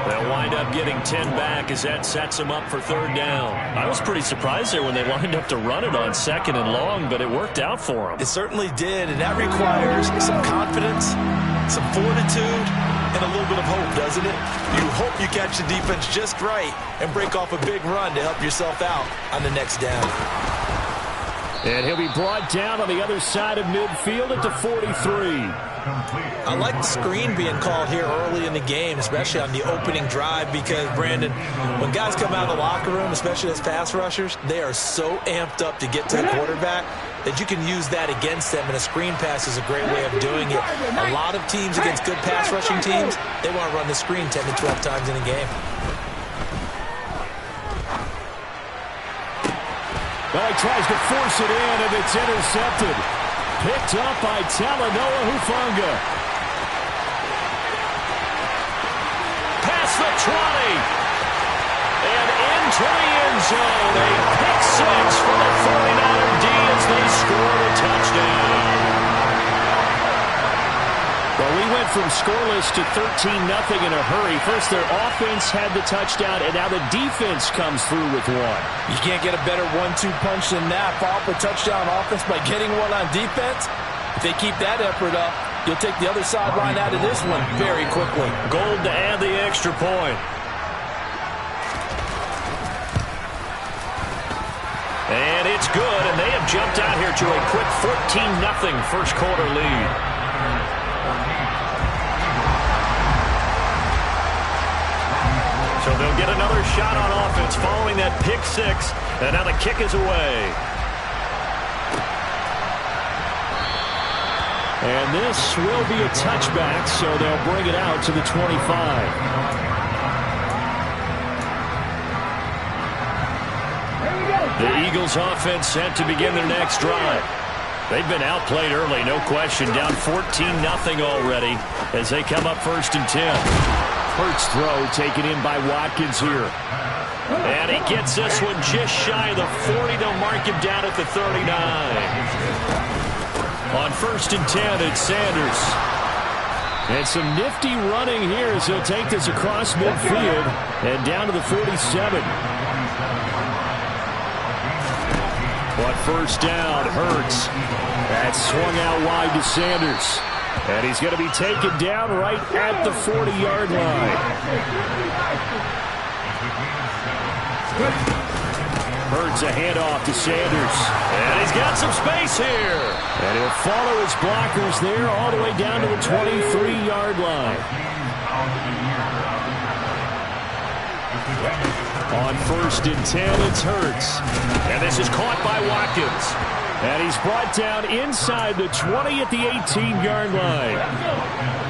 They'll wind up getting 10 back as that sets them up for third down. I was pretty surprised there when they lined up to run it on second and long, but it worked out for them. It certainly did, and that requires some confidence, some fortitude, and a little bit of hope, doesn't it? You hope you catch the defense just right and break off a big run to help yourself out on the next down. And he'll be brought down on the other side of midfield at the 43. I like the screen being called here early in the game, especially on the opening drive, because, Brandon, when guys come out of the locker room, especially as pass rushers, they are so amped up to get to the quarterback that you can use that against them, and a screen pass is a great way of doing it. A lot of teams against good pass rushing teams, they want to run the screen 10 to 12 times in a game. Well, he tries to force it in, and it's intercepted. Picked up by Talanoa Hufanga. Past the 20. And into the end zone. A pick six for the 49er D as they score the touchdown. Well, we went from scoreless to 13-0 in a hurry. First, their offense had the touchdown, and now the defense comes through with one. You can't get a better 1-2 punch than that. Follow up a touchdown offense by getting one on defense. If they keep that effort up, you'll take the other sideline out of this one very quickly. Gold to add the extra point. And it's good, and they have jumped out here to a quick 14-0 first quarter lead. So they'll get another shot on offense following that pick six, and now the kick is away. And this will be a touchback, so they'll bring it out to the 25. The Eagles offense set to begin their next drive. They've been outplayed early, no question, down 14-0 already as they come up 1st and 10. Hurts throw taken in by Watkins here. And he gets this one just shy of the 40. They'll mark him down at the 39. On 1st and 10, it's Sanders. And some nifty running here as he'll take this across midfield and down to the 47. But first down, Hurts. That swung out wide to Sanders. And he's going to be taken down right at the 40-yard line. Hurts a handoff to Sanders. And he's got some space here. And he'll follow his blockers there all the way down to the 23-yard line. On 1st and 10, it's Hurts. And this is caught by Watkins. And he's brought down inside the 20 at the 18-yard line.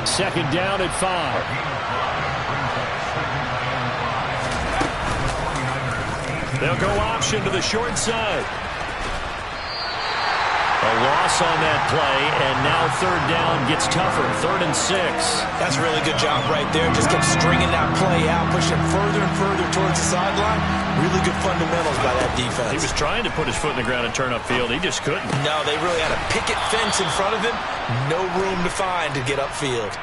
2nd down at 5. They'll go option to the short side. A loss on that play, and now 3rd down gets tougher. 3rd and 6. That's a really good job right there. Just kept stringing that play out, pushing further and further towards the sideline. Really good fundamentals by that defense. He was trying to put his foot in the ground and turn upfield. He just couldn't. No, they really had a picket fence in front of him. No room to find to get upfield.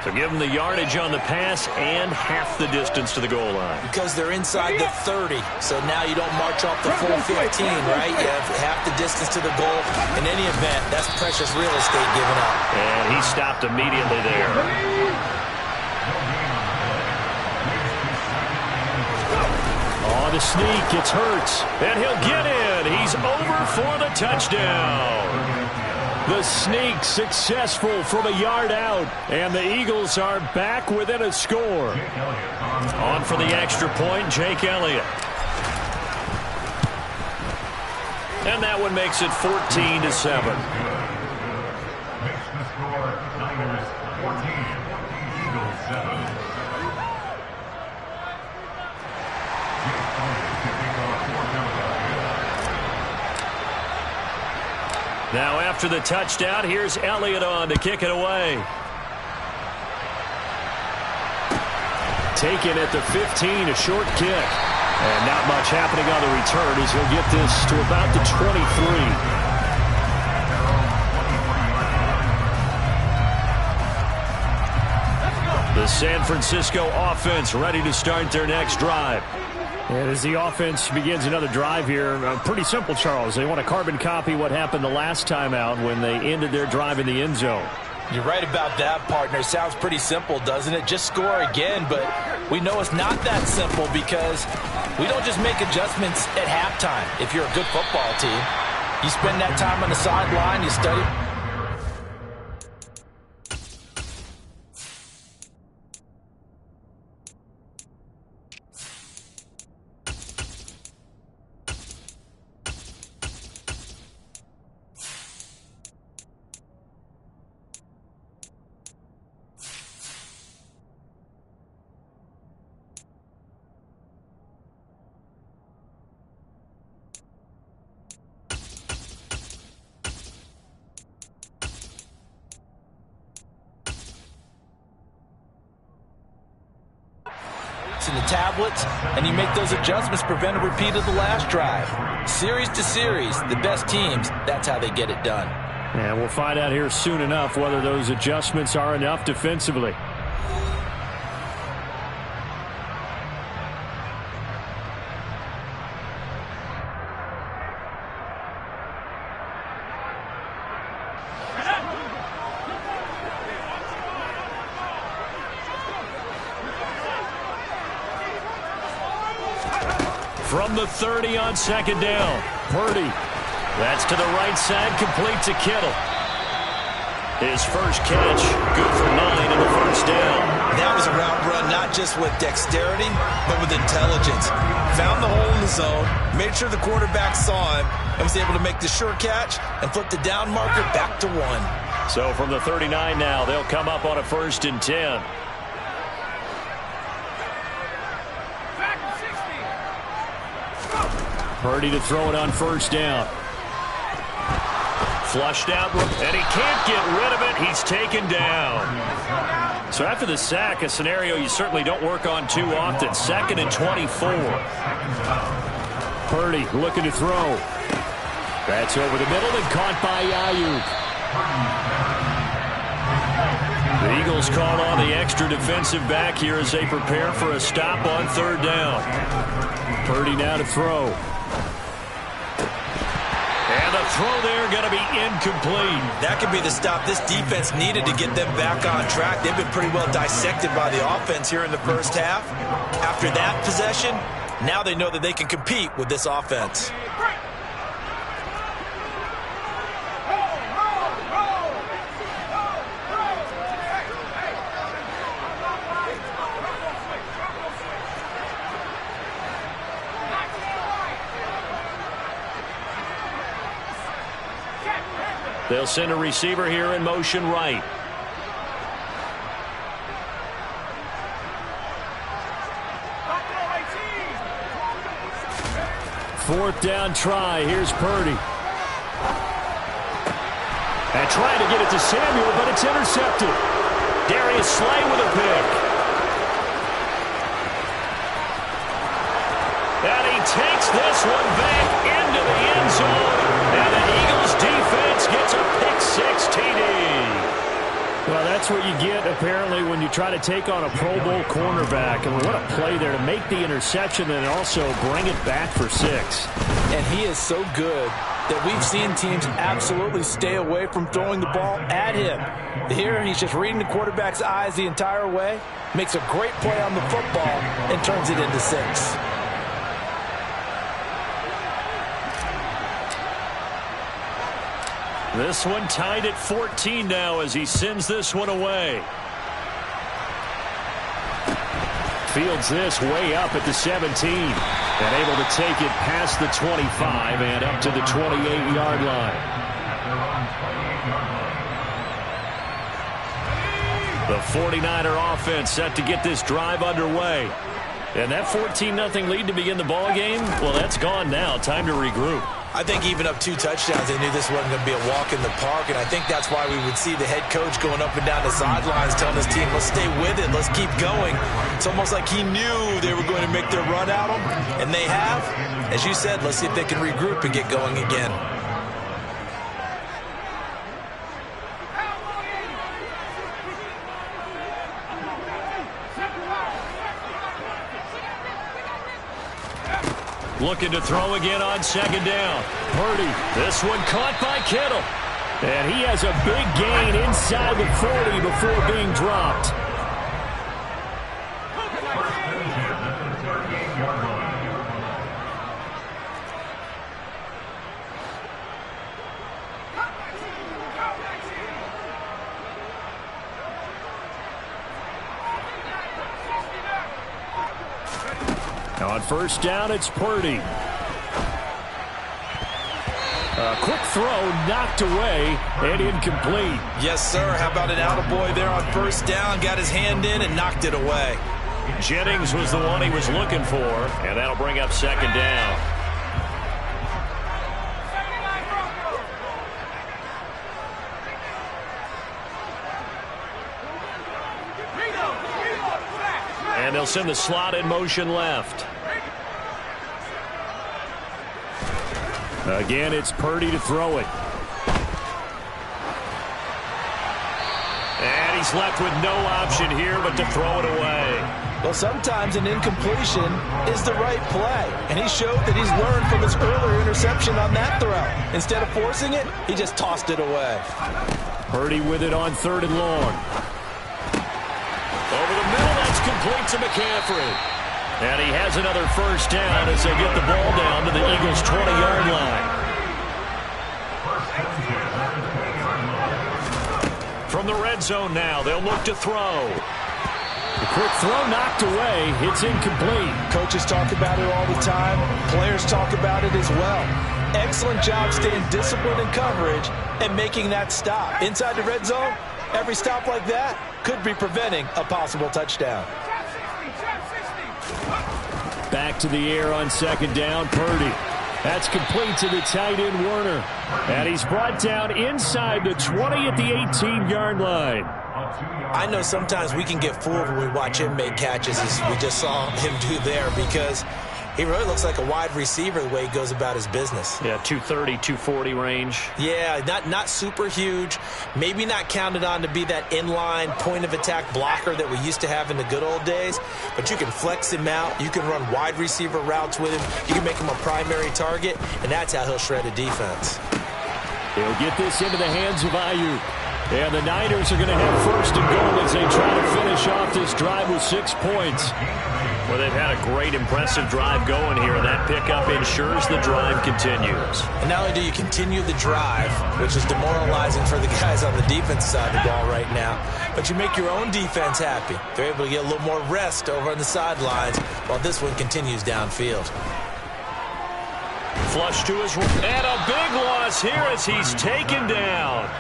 So give him the yardage on the pass and half the distance to the goal line. Because they're inside the 30, so now you don't march off the full 15, right? You have half the distance to the goal. In any event, that's precious real estate given up. And he stopped immediately there. On the sneak, it's Hurts. And he'll get in. He's over for the touchdown. The sneak successful from a yard out, and the Eagles are back within a score. On for the extra point, Jake Elliott. And that one makes it 14-7. Makes the score Niners 14, Eagles 7. Now after the touchdown, here's Elliott on to kick it away. Taken at the 15, a short kick. And not much happening on the return as he'll get this to about the 23. The San Francisco offense ready to start their next drive. And as the offense begins another drive here, pretty simple, Charles. They want to carbon copy what happened the last time out when they ended their drive in the end zone. You're right about that, partner. Sounds pretty simple, doesn't it? Just score again, but we know it's not that simple because we don't just make adjustments at halftime. If you're a good football team, you spend that time on the sideline, you study. In the tablets, and you make those adjustments, prevent a repeat of the last drive. Series to series, the best teams, that's how they get it done. And we'll find out here soon enough whether those adjustments are enough defensively. From the 30 on second down. Purdy. That's to the right side, complete to Kittle. His first catch, good for 9 in the first down. That was a route run not just with dexterity, but with intelligence. Found the hole in the zone, made sure the quarterback saw him, and was able to make the sure catch and flip the down marker back to 1. So from the 39 now, they'll come up on a 1st and 10. Purdy to throw it on 1st down. Flushed out, and he can't get rid of it. He's taken down. So after the sack, a scenario you certainly don't work on too often. 2nd and 24. Purdy looking to throw. That's over the middle and caught by Ayuk. The Eagles called on the extra defensive back here as they prepare for a stop on 3rd down. Purdy now to throw. And the throw there going to be incomplete. That could be the stop this defense needed to get them back on track. They've been pretty well dissected by the offense here in the first half. After that possession, now they know that they can compete with this offense. They'll send a receiver here in motion right. Fourth down try. Here's Purdy. And trying to get it to Samuel, but it's intercepted. Darius Slay with a pick. And he takes this one back into the end zone. And the Eagles defense gets a pick-6 TD. Well, that's what you get, apparently, when you try to take on a Pro Bowl cornerback. And what a play there to make the interception and also bring it back for 6. And he is so good that we've seen teams absolutely stay away from throwing the ball at him. Here, he's just reading the quarterback's eyes the entire way, makes a great play on the football, and turns it into 6. This one tied at 14 now as he sends this one away. Fields this way up at the 17. And able to take it past the 25 and up to the 28-yard line. The 49er offense set to get this drive underway. And that 14-0 lead to begin the ball game, well, that's gone now. Time to regroup. I think even up 2 touchdowns, they knew this wasn't going to be a walk in the park, and I think that's why we would see the head coach going up and down the sidelines telling his team, let's stay with it, let's keep going. It's almost like he knew they were going to make their run at him, and they have. As you said, let's see if they can regroup and get going again. Looking to throw again on 2nd down. Purdy, this one caught by Kittle. And he has a big gain inside the 40 before being dropped. On 1st down, it's Purdy. A quick throw knocked away and incomplete. Yes, sir. How about an attaboy there on 1st down? Got his hand in and knocked it away. Jennings was the one he was looking for, and that'll bring up 2nd down. And they'll send the slot in motion left. Again, it's Purdy to throw it. And he's left with no option here but to throw it away. Well, sometimes an incompletion is the right play. And he showed that he's learned from his earlier interception on that throw. Instead of forcing it, he just tossed it away. Purdy with it on 3rd and long. Over the middle, that's complete to McCaffrey. And he has another first down as they get the ball down to the Eagles' 20-yard line. From the red zone now, they'll look to throw. The quick throw knocked away. It's incomplete. Coaches talk about it all the time. Players talk about it as well. Excellent job staying disciplined in coverage and making that stop. Inside the red zone, every stop like that could be preventing a possible touchdown. Back to the air on second down, Purdy. That's complete to the tight end, Werner. And he's brought down inside the 20 at the 18-yard line. I know sometimes we can get fooled when we watch him make catches, as we just saw him do there, because he really looks like a wide receiver the way he goes about his business. Yeah, 230, 240 range. Yeah, not super huge. Maybe not counted on to be that inline point-of-attack blocker that we used to have in the good old days. But you can flex him out. You can run wide receiver routes with him. You can make him a primary target, and that's how he'll shred a defense. He'll get this into the hands of Ayuk. And the Niners are going to have first and goal as they try to finish off this drive with 6 points. Well, they've had a great, impressive drive going here, and that pickup ensures the drive continues. And not only do you continue the drive, which is demoralizing for the guys on the defense side of the ball right now, but you make your own defense happy. They're able to get a little more rest over on the sidelines while this one continues downfield. Flush to his right. And a big loss here as he's taken down.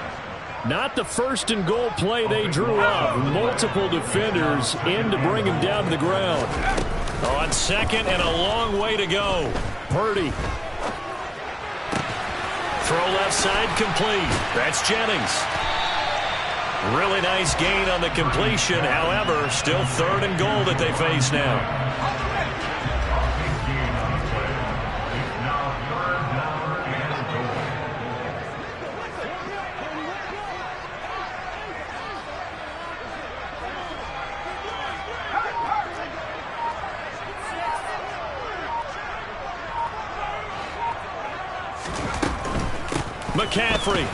Not the first and goal play they drew up. Multiple defenders in to bring him down to the ground. On second and a long way to go. Purdy. Throw left side complete. That's Jennings. Really nice gain on the completion. However, still third and goal that they face now. McCaffrey.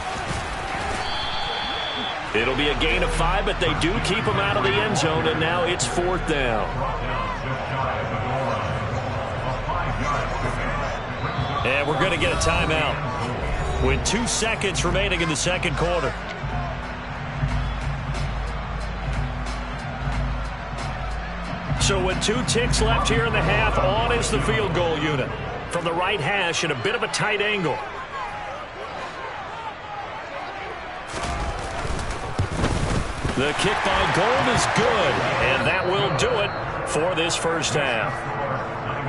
It'll be a gain of 5, but they do keep him out of the end zone, and now it's 4th down. And we're going to get a timeout with 2 seconds remaining in the second quarter. So with 2 ticks left here in the half, on is the field goal unit. From the right hash at a bit of a tight angle. The kick by Gold is good, and that will do it for this first half.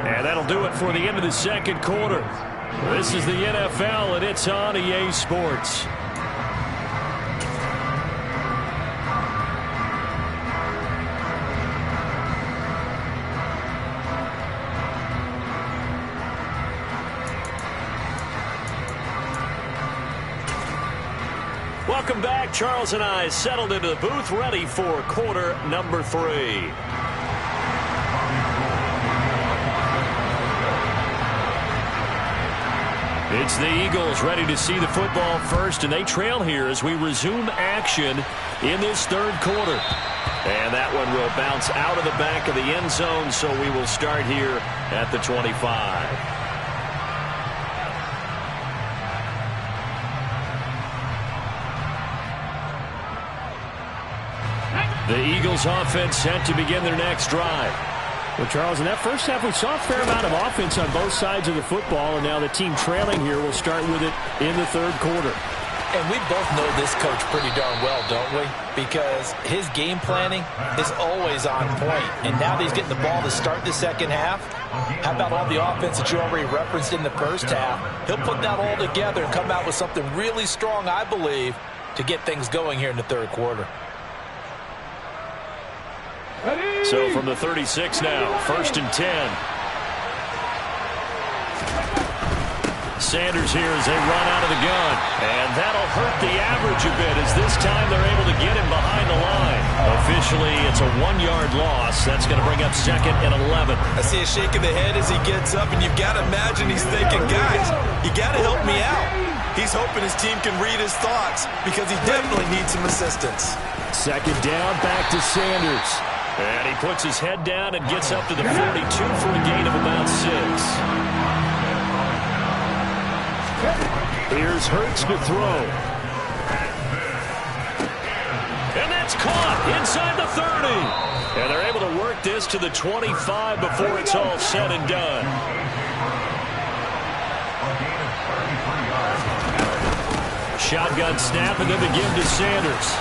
And that'll do it for the end of the second quarter. This is the NFL, and it's on EA Sports. Welcome back. Charles and I settled into the booth, ready for quarter number 3. It's the Eagles ready to see the football first, and they trail here as we resume action in this third quarter. And that one will bounce out of the back of the end zone, so we will start here at the 25. The Eagles offense set to begin their next drive. Well, Charles, in that first half, we saw a fair amount of offense on both sides of the football, and now the team trailing here will start with it in the third quarter. And we both know this coach pretty darn well, don't we? Because his game planning is always on point. And now that he's getting the ball to start the second half, how about all the offense that you already referenced in the first half? He'll put that all together and come out with something really strong, I believe, to get things going here in the third quarter. So from the 36 now, 1st and 10. Sanders here as they run out of the gun. And that'll hurt the average a bit as this time they're able to get him behind the line. Officially, it's a 1-yard loss. That's going to bring up 2nd and 11. I see a shake of the head as he gets up, and you've got to imagine he's thinking, guys, you got to help me out. He's hoping his team can read his thoughts because he definitely needs some assistance. 2nd down, back to Sanders. And he puts his head down and gets up to the 42 for a gain of about 6. Here's Hurts to throw. And that's caught inside the 30. And they're able to work this to the 25 before it's all said and done. Shotgun snap, and then the give to Sanders.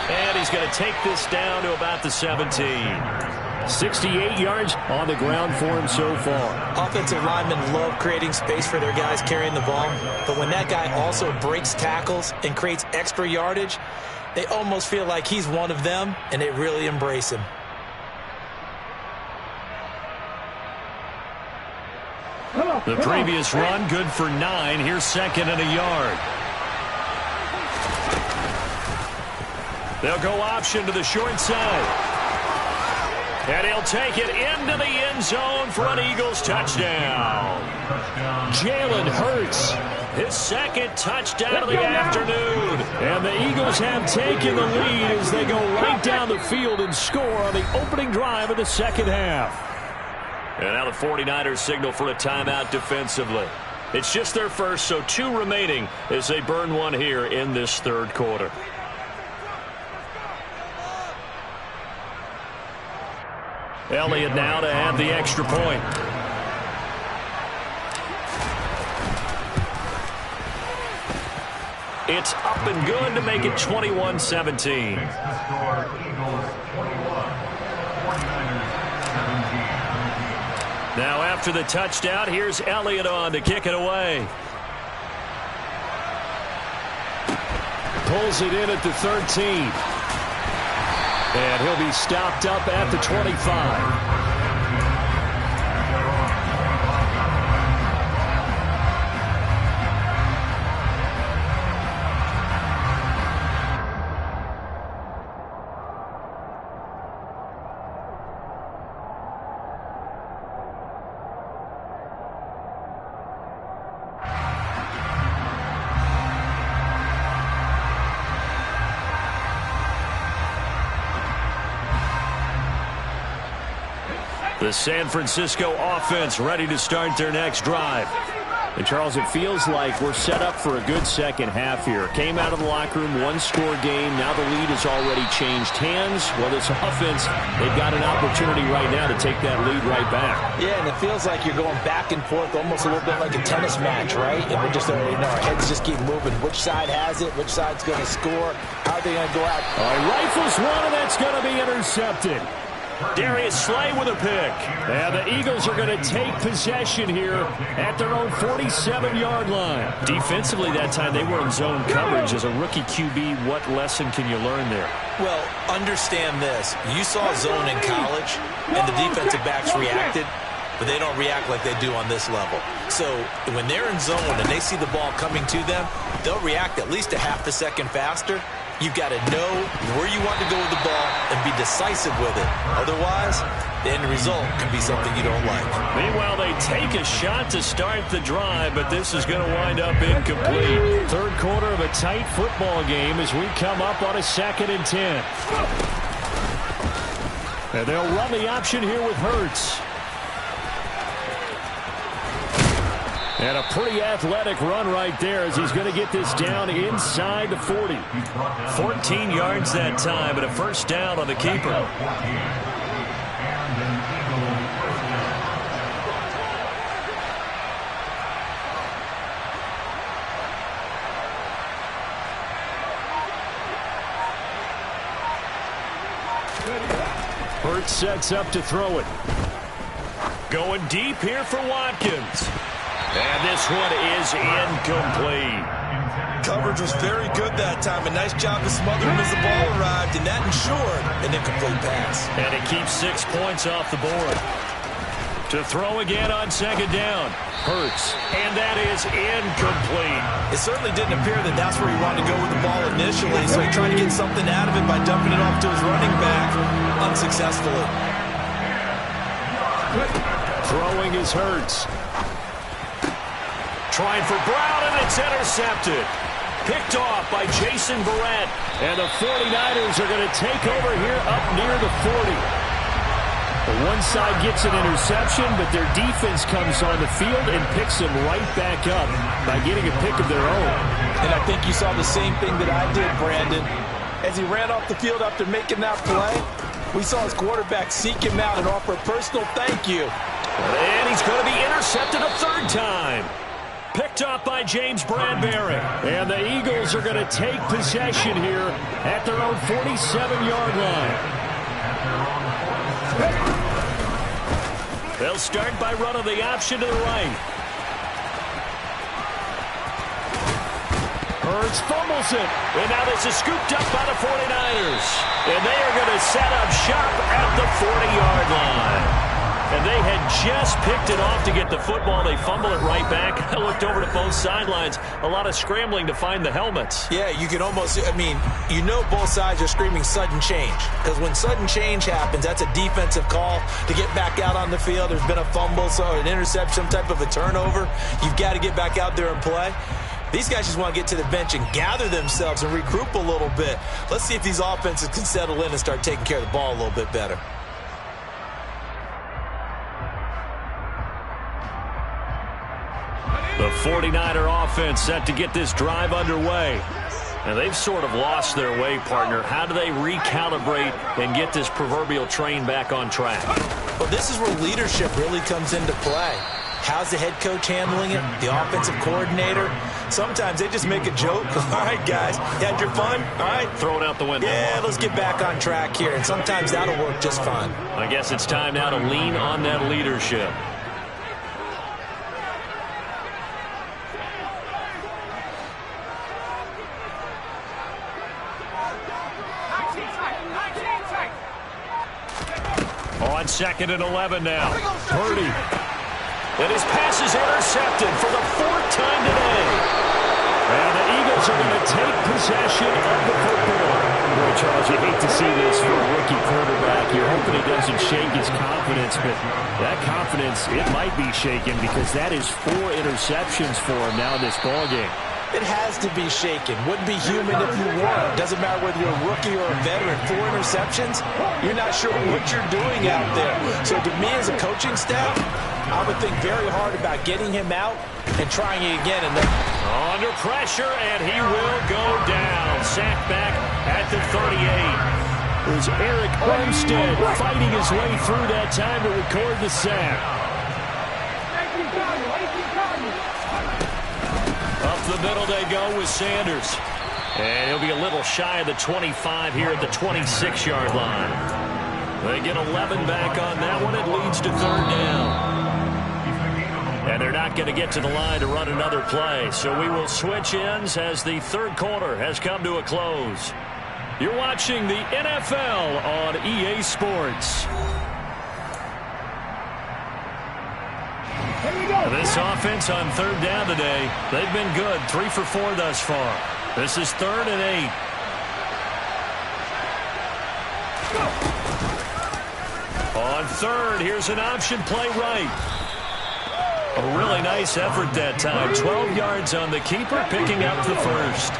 And he's going to take this down to about the 17. 68 yards on the ground for him so far. Offensive linemen love creating space for their guys carrying the ball, but when that guy also breaks tackles and creates extra yardage, they almost feel like he's one of them, and they really embrace him. The previous run, good for 9. Here's 2nd and a yard. They'll go option to the short side. And he'll take it into the end zone for an Eagles touchdown. Jalen Hurts, his 2nd touchdown of the afternoon. And the Eagles have taken the lead as they go right down the field and score on the opening drive of the second half. And now the 49ers signal for a timeout defensively. It's just their first, so 2 remaining as they burn one here in this third quarter. Elliott now to add the extra point. It's up and good to make it 21-17. Now after the touchdown, here's Elliott on to kick it away. Pulls it in at the 13. And he'll be stopped up at the 25. The San Francisco offense ready to start their next drive. And, Charles, it feels like we're set up for a good second half here. Came out of the locker room, one-score game. Now the lead has already changed hands. Well, this offense, they've got an opportunity right now to take that lead right back. Yeah, and it feels like you're going back and forth almost a little bit like a tennis match, right? And we're just, our heads just keep moving. Which side has it? Which side's going to score? How are they going to go out? Rifles one, and that's going to be intercepted. Darius Slay with a pick. And the Eagles are going to take possession here at their own 47-yard line. Defensively that time, they were in zone coverage. As a rookie QB, what lesson can you learn there? Well, understand this. You saw zone in college, and the defensive backs reacted, but they don't react like they do on this level. So when they're in zone and they see the ball coming to them, they'll react at least a half a second faster. You've got to know where you want to go with the ball and be decisive with it. Otherwise, the end result can be something you don't like. Meanwhile, they take a shot to start the drive, but this is going to wind up incomplete. Third quarter of a tight football game as we come up on a 2nd and 10. And they'll run the option here with Hurts. And a pretty athletic run right there as he's going to get this down inside the 40. 14 yards that time, but a first down on the keeper. Hurts sets up to throw it. Going deep here for Watkins. And this one is incomplete. Coverage was very good that time. A nice job to smother him as the ball arrived, and that ensured an incomplete pass. And it keeps 6 points off the board. To throw again on 2nd down. Hurts. And that is incomplete. It certainly didn't appear that that's where he wanted to go with the ball initially, so he tried to get something out of it by dumping it off to his running back unsuccessfully. Throwing is Hurts. Trying for Brown, and it's intercepted. Picked off by Jason Verrett. And the 49ers are going to take over here up near the 40. One side gets an interception, but their defense comes on the field and picks them right back up by getting a pick of their own. And I think you saw the same thing that I did, Brandon. As he ran off the field after making that play, we saw his quarterback seek him out and offer a personal thank you. And he's going to be intercepted a third time. Picked off by James Bradbury. And the Eagles are going to take possession here at their own 47-yard line. They'll start by running the option to the right. Hurts fumbles it. And now this is scooped up by the 49ers. And they are going to set up shop at the 40-yard line. And they had just picked it off to get the football. They fumble it right back. I looked over to both sidelines. A lot of scrambling to find the helmets. Yeah, you can almost, you know both sides are screaming sudden change. Because when sudden change happens, that's a defensive call to get back out on the field. There's been a fumble, so an interception, some type of a turnover. You've got to get back out there and play. These guys just want to get to the bench and gather themselves and regroup a little bit. Let's see if these offenses can settle in and start taking care of the ball a little bit better. The 49er offense set to get this drive underway. And they've sort of lost their way, partner. How do they recalibrate and get this proverbial train back on track? Well, this is where leadership really comes into play. How's the head coach handling it? The offensive coordinator? Sometimes they just make a joke. All right, guys, you had your fun? All right. Throw it out the window. Yeah, let's get back on track here. And sometimes that'll work just fine. I guess it's time now to lean on that leadership. On 2nd and 11 now. Purdy. And his pass is intercepted for the 4th time today. And the Eagles are going to take possession of the football. Boy, Charles, you hate to see this for a rookie quarterback. You're hoping he doesn't shake his confidence, but that confidence, it might be shaken because that is 4 interceptions for him now in this ballgame. It has to be shaken. Wouldn't be human if you weren't. Doesn't matter whether you're a rookie or a veteran. 4 interceptions, you're not sure what you're doing out there. So to me as a coaching staff, I would think very hard about getting him out and trying it again. And under pressure, and he will go down. Sacked back at the 38. There's Eric Armstead fighting his way through that time to record the sack. Up the middle they go with Sanders. And he'll be a little shy of the 25 here at the 26-yard line. They get 11 back on that one. It leads to 3rd down. And they're not going to get to the line to run another play. So we will switch ends as the 3rd quarter has come to a close. You're watching the NFL on EA Sports. This offense on 3rd down today, they've been good. 3 for 4 thus far. This is 3rd and 8. On 3rd, here's an option play right. A really nice effort that time. 12 yards on the keeper, picking up the 1st.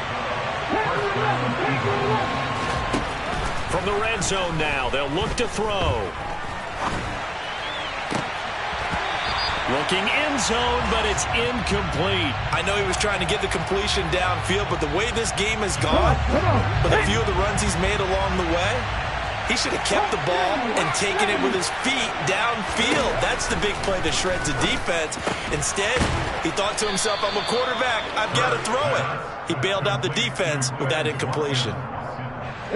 From the red zone now, they'll look to throw. Looking end zone, but it's incomplete. I know he was trying to get the completion downfield, but the way this game has gone, with a few of the runs he's made along the way, he should have kept the ball and taken it with his feet downfield. That's the big play that shreds the defense. Instead, he thought to himself, I'm a quarterback, I've got to throw it. He bailed out the defense with that incompletion.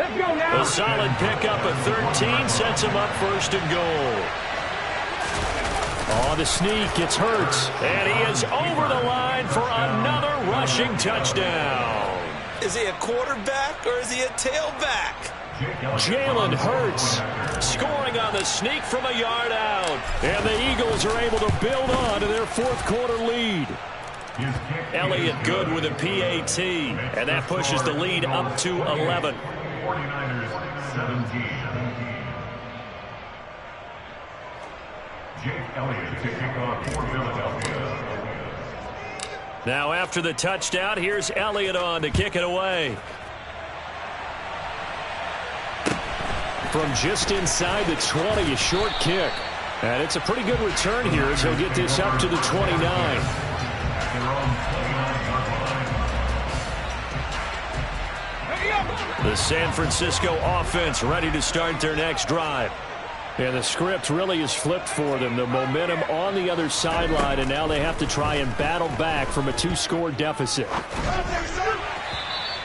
A solid pickup at 13 sets him up 1st and goal. On the sneak, it's Hurts, and he is over the line for another rushing touchdown. Is he a quarterback or is he a tailback? Jalen Hurts scoring on the sneak from a yard out. And the Eagles are able to build on to their 4th quarter lead. Elliott good with a PAT, and that pushes the lead up to 11. 49ers 17. Jake Elliott to kick off for Philadelphia. Now after the touchdown, here's Elliott on to kick it away. from just inside the 20, a short kick. And it's a pretty good return here as he'll get this up to the 29. The San Francisco offense ready to start their next drive. And the script really is flipped for them. The momentum on the other sideline, and now they have to try and battle back from a 2-score deficit.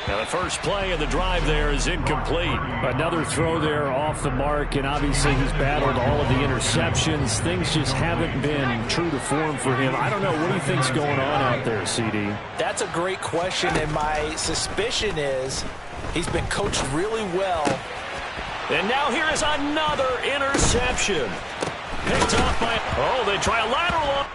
Now the first play of the drive there is incomplete. Another throw there off the mark, and obviously he's battled all of the interceptions. Things just haven't been true to form for him. I don't know. What do you think's going on out there, CD? That's a great question, and my suspicion is he's been coached really well. And now here is another interception. Picked off by... Oh, they try a lateral.